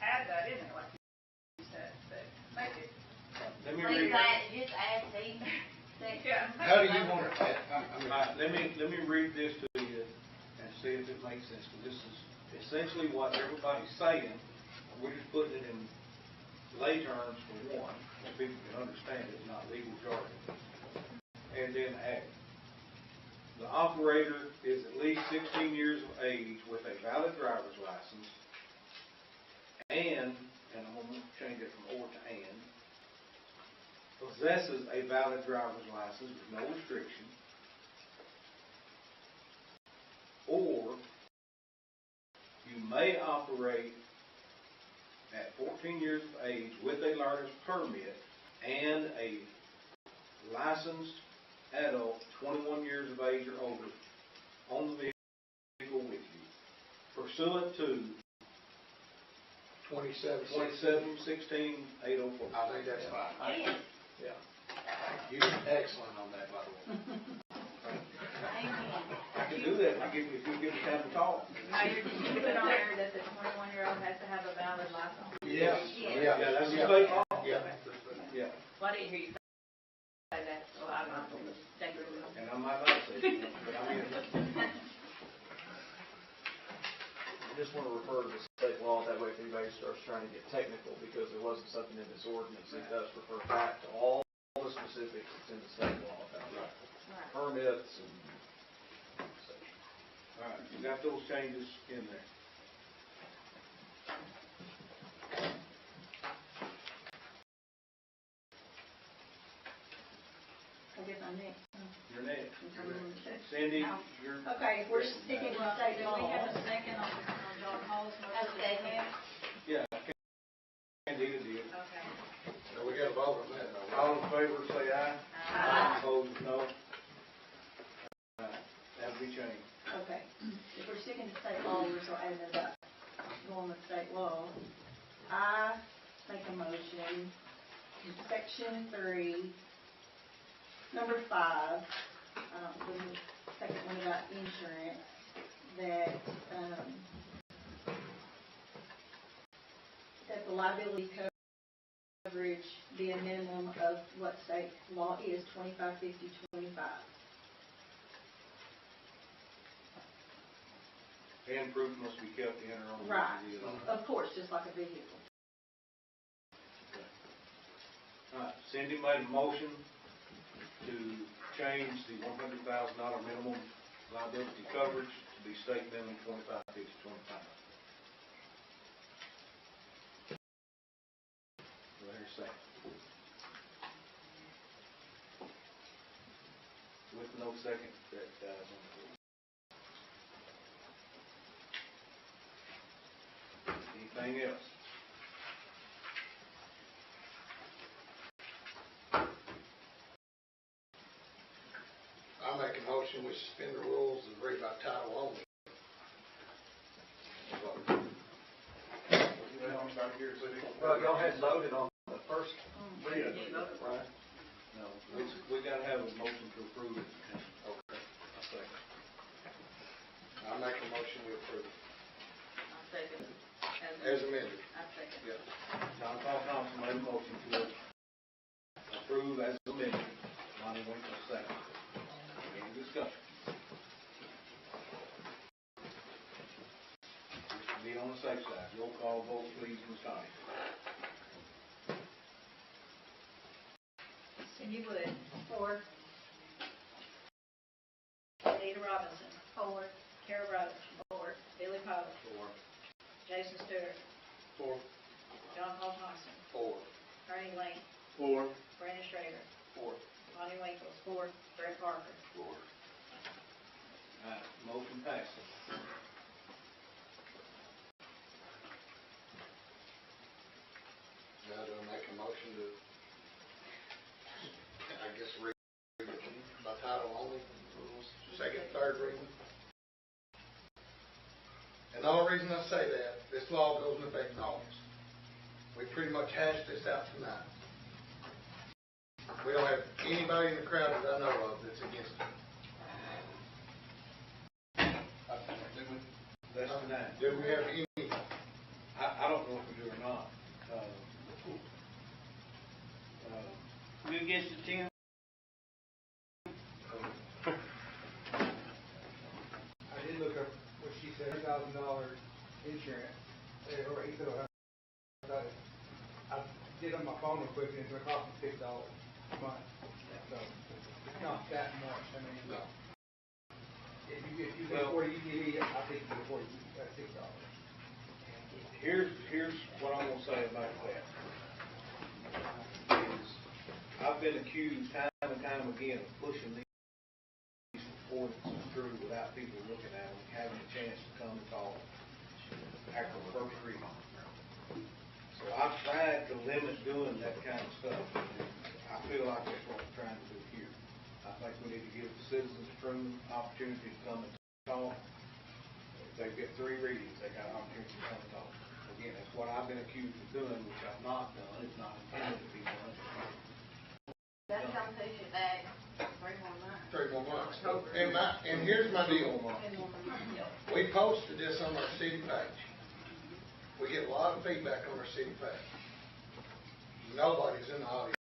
add that in there, like you said, but make it. Let me Please read. just add these. Yeah. How do you want it? Let me read this to you and see if it makes sense, because this is essentially what everybody's saying. We're just putting it in lay terms for one, so people can understand it, not legal jargon. And then add, the operator is at least 16 years of age with a valid driver's license, and I'm going to change it from or to and, possesses a valid driver's license with no restriction, or you may operate at 14 years of age with a learner's permit and a licensed adult 21 years of age or older on the vehicle with you, pursuant to 27, 2716 804. I think that's fine. Yeah. You're excellent on that, by the way. I can do that if you give me time to talk. Now, you put on there that the 21-year-old has to have a valid license. Yeah. Yeah, that's the state law. Yeah. Yeah. Well, I didn't hear you say that, so I don't know. And I might not say it, but I mean, I just want to refer to the state law, that way if anybody starts trying to get technical, because there wasn't something in this ordinance, it does refer back to all the specifics that's in the state law about permits and such. all right, you got those changes in there. I guess I'm next. You're next. Okay. Cindy, you're. Okay, if we're sticking to state Do law. we have a second on John Hall's motion? second. Yeah, Candida did. Okay. So we got to vote on that, though. All in favor, say aye. Aye. Opposed, no. That'll be changed. Okay, if we're sticking to state law, we're still adding it up, going with state law. I make a motion in section 3, number 5, the second one about insurance, that the liability coverage be a minimum of what state law is, 2550-25. And proof must be kept in or on the Right, vehicle. of course, just like a vehicle. All right, Cindy made a motion to change the $100,000 minimum liability coverage to be state minimum 25, 50, 25. Do I hear a second? With no second, that dies on the floor. Anything else? I make a motion, we suspend the rules and read by title only. Y'all had voted on the first reading, right? No, we gotta have a motion to approve it. Okay. A second. I make a motion, we approve it. I second it. As amended. I second. Yeah. John Paul Thompson made a motion to approve as amended. Lonnie Winkler second. Any discussion? Just to be on the safe side, roll call vote, please, Ms. Connie. Cindy Wood. 4. Anita Robinson. 4. Carol Roach. 4. Billy Potter. 4. Jason Stewart. 4. John Paul Thompson. 4. Ernie Lane. 4. Brandon Strader. 4. Lonnie Winkles. 4. Brett Parker. 4. All right, motion passes. Now, do I make a motion to, I guess, read it by title only, second, third reading? And the only reason I say that, this law goes into effect in August. We pretty much hashed this out tonight. We don't have anybody in the crowd that I know of that's against it. That's tonight. Do we have any? I don't know if we do or not. We against the 10? I did look up what she said, $1,000 insurance, or $800. I did on my phone real quick, and it's gonna cost me $50 a month. So it's not that much. I mean, No. if you can afford a UTV, I think you can afford $6. Here's what I'm gonna say about that. Is I've been accused time and time again of pushing these ordinances through without people looking at them, having a chance to come and talk after the first reading. So I've tried to limit doing that kind of stuff. I feel like that's what we're trying to do here. I think we need to give the citizens of Trumann opportunity to come and talk. If they get 3 readings, they got an opportunity to come and talk. Again, that's what I've been accused of doing, which I've not done. It's not intended to be done. That's gonna push it back 3 more months. 3 more months. And here's my deal. We posted this on our city page. We get a lot of feedback on our city page. Nobody's in the audience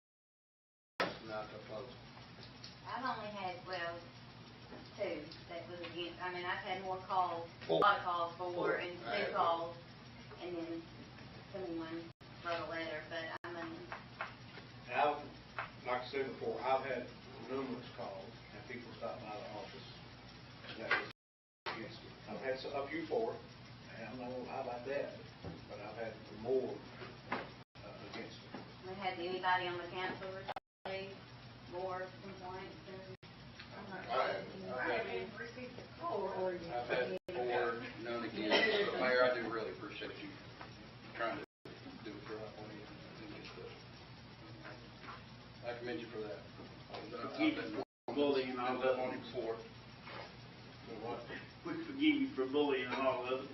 tonight to oppose it. I've only had, 2 that was against, I mean, I've had more calls, a 4. lot of calls for, 4. and 2 calls, and then someone wrote a letter, but I mean, Now, like I said before, I've had numerous calls and people stop by the office that was against it. I've had a few for it, and I'm not gonna lie about that, but I've had more against it. we had anybody on the council receive more complaints than. I haven't received a call. I've had 4, none against. But Mayor, I do really appreciate you trying to do it the right way. I think I commend you for that. Forgive you for bullying all I've of on them. you before. So what? We forgive you for bullying all of them.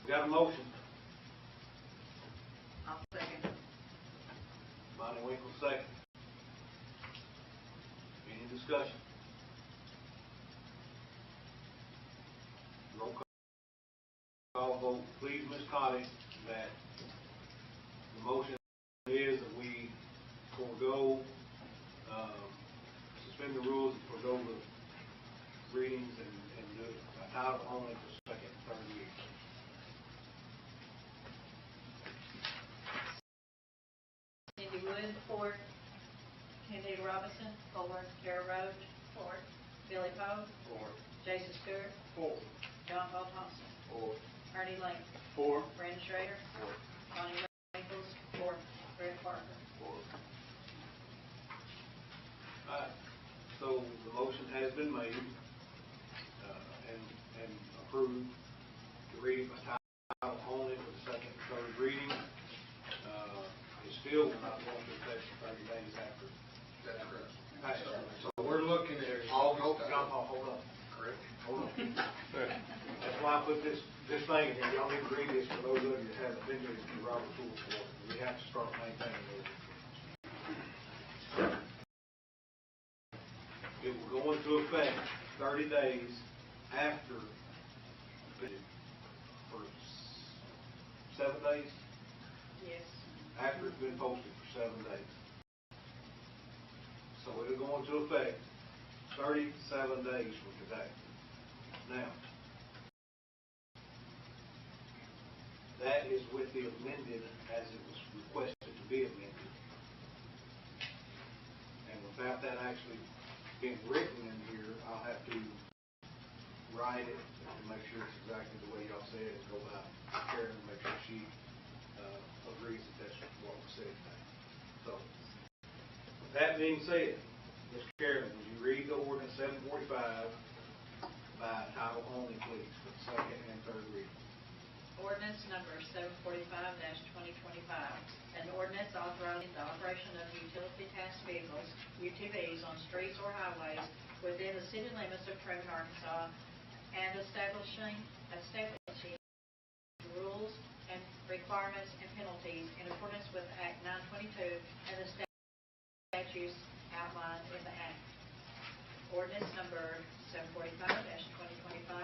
We got a motion. I'll second. Lonnie Winkle second. Any discussion? Roll call vote, please, Ms. Connie, that the motion is that we forego, suspend the rules for go over readings and do it by title only for second and third reading. Cindy Wood. 4. Candida Robinson. 4. Kara Roach. 4. Billy Poe. 4. Jason Stewart. 4. John Paul Thompson. 4. Ernie Lane. 4. Brandon Schrader. 4. Bonnie Winkles. 4. Greg Parker. 4. Alright, so the motion has been made, and approved to read by title only for the second and third reading. It still will not go into effect for 30 days after. That's correct. passage. So we're looking at August. John Paul, hold on. Correct. Hold on. That's why I put this thing in here. Y'all need to read this for those of you that haven't been here to Robert's Rules of Order. We have to start maintaining those. It will go into effect 30 days after, for 7 days, Yes. after it's been posted for 7 days. So it'll go into effect 37 days from today. Now, that is with the amended as it was requested to be amended. And without that actually being written in here, I'll have to write it to make sure it's exactly the way y'all said it, and go by Karen and make sure she agrees that that's what was said today. So, with that being said, Ms. Karen, would you read the ordinance 745 by title only, please, for the second and third reading? Ordinance number 745-2025, an ordinance authorizing the operation of utility task vehicles, UTVs, on streets or highways within the city limits of Trumann, Arkansas, and establishing rules and requirements and penalties in accordance with Act 922 and the statutes outlined in the Act. Ordinance number 745-2025,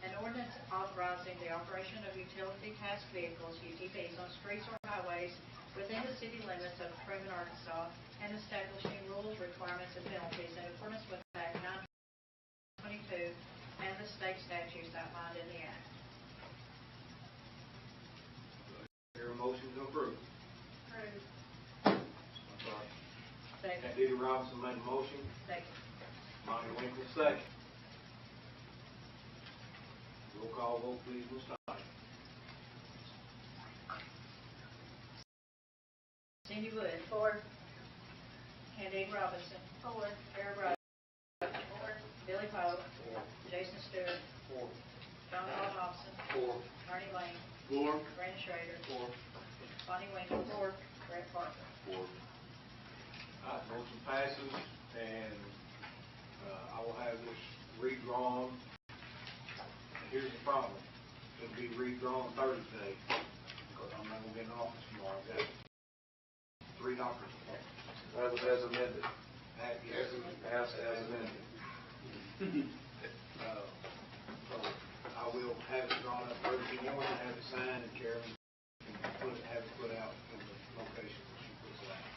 an ordinance authorizing the operation of utility task vehicles, UTVs, on streets or highways within the city limits of Trumann, Arkansas, and establishing rules, requirements, and penalties in accordance with Act 922 and the state statutes outlined in the Act. Is there a motion to approve? Approved. I'm sorry. Second. Candida Robinson made a motion. Second. Bonnie Winkle, second. Roll call vote, please, Ms. Tyson. Cindy Wood. 4. Candida Robinson. 4. Kara Roach. 4. Billy Poe. 4. Jason Stewart. 4. John Paul Thompson. 4. Ernie Lane. 4. Brandon Schrader. 4. Bonnie Winkle. 4. Greg Parker. 4. All right, motion passes, and I will have this redrawn. Here's the problem. It'll be redrawn Thursday, because I'm not going to be in the office tomorrow. I've got 3 doctor's appointments. That was as amended. That is Passed as amended. So I will have it drawn up Thursday morning, have it signed, and Carolyn can have it put out in the location where she puts it out.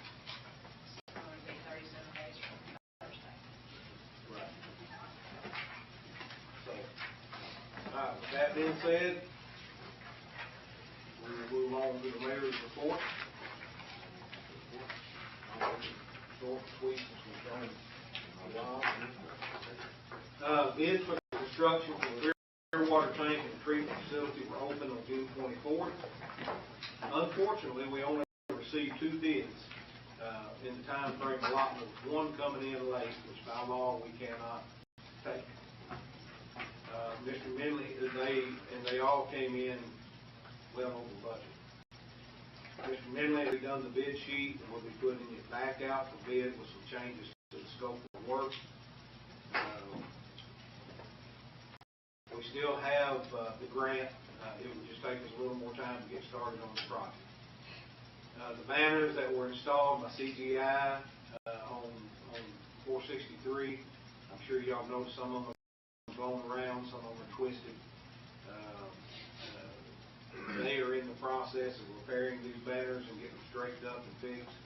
So it'll be 37 days from Thursday. Right. So, with that being said, we will move on to the mayor's report. Short, sweet, since we've done a while. Bids for the construction for the rear water tank and treatment facility were open on June 24th. Unfortunately, we only received 2 bids in the time frame allotment, with one coming in late, which by law we cannot take. Mr. Minley, they all came in well over budget. Mr. Minley has done the bid sheet and will be putting it back out for bid with some changes to the scope of work. We still have the grant. It would just take us a little more time to get started on the project. The banners that were installed by CGI on 463, I'm sure y'all noticed some of them are blown around, some of them are twisted. They are in the process of repairing these banners and getting them straightened up and fixed.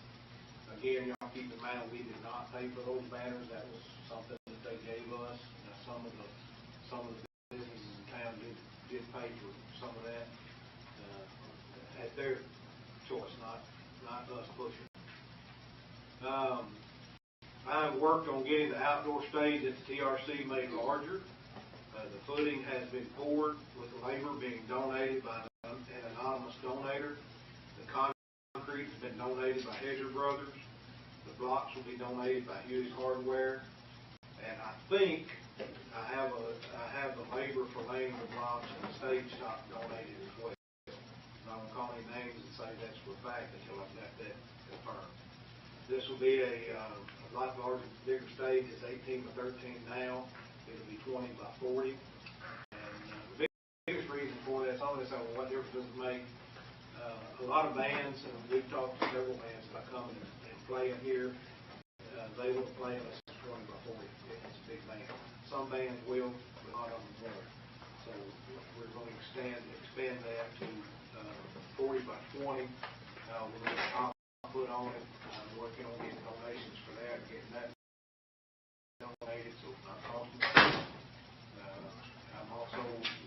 Again, y'all keep in mind, we did not pay for those banners. That was something that they gave us. Now, some of the businesses in town did pay for some of that, at their choice, not us pushing. I've worked on getting the outdoor stage at the TRC made larger. The footing has been poured with the labor being donated by an anonymous donator. The concrete has been donated by Hedger Brothers. The blocks will be donated by Huey's Hardware. And I think I have the labor for laying the blocks and the stage top donated as well. I'm not going to call any names and say that's for a fact until I've got that confirmed. This will be a lot larger, bigger stage. It's 18 by 13 now. It'll be 20 by 40. And the biggest reason for that, some of this, what difference does it make? A lot of bands, and we've talked to several bands about coming and playing here. They won't play unless it's 20 by 40. It's a big band. Some bands will, but not of them won't. So we're going to expand that to 40 by 20. We're going to put on it. Working on getting donations for that, getting that donated so it's not costing.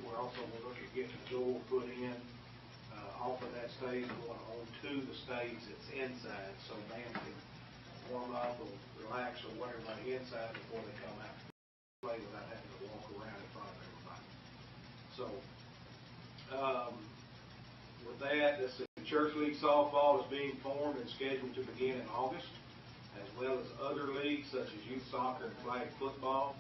We're also going to look at getting the door put in off of that stage, going onto the stage that's inside, so bands can warm up or relax or whatever on the inside before they come out to play without having to walk around in front of everybody. So, with that, the Church League softball is being formed and scheduled to begin in August, as well as other leagues such as youth soccer and flag football.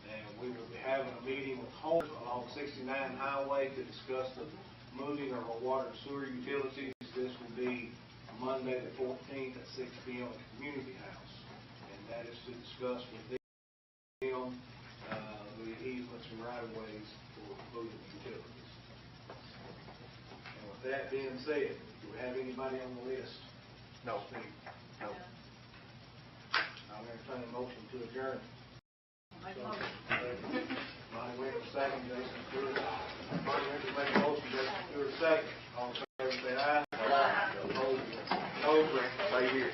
And we will be having a meeting with homes along 69 Highway to discuss the moving of our water and sewer utilities. This will be Monday the 14th at 6 p.m. at the Community House. And that is to discuss with them the easements and right-of-ways for moving utilities. And with that being said, do we have anybody on the list? No. No. I'll entertain a motion to adjourn. Make a motion. Monty Winter, second. Jason Stewart. Monty Winter make a motion. Jason Stewart, second. All in favor, say aye. Aye. Opposed, right here.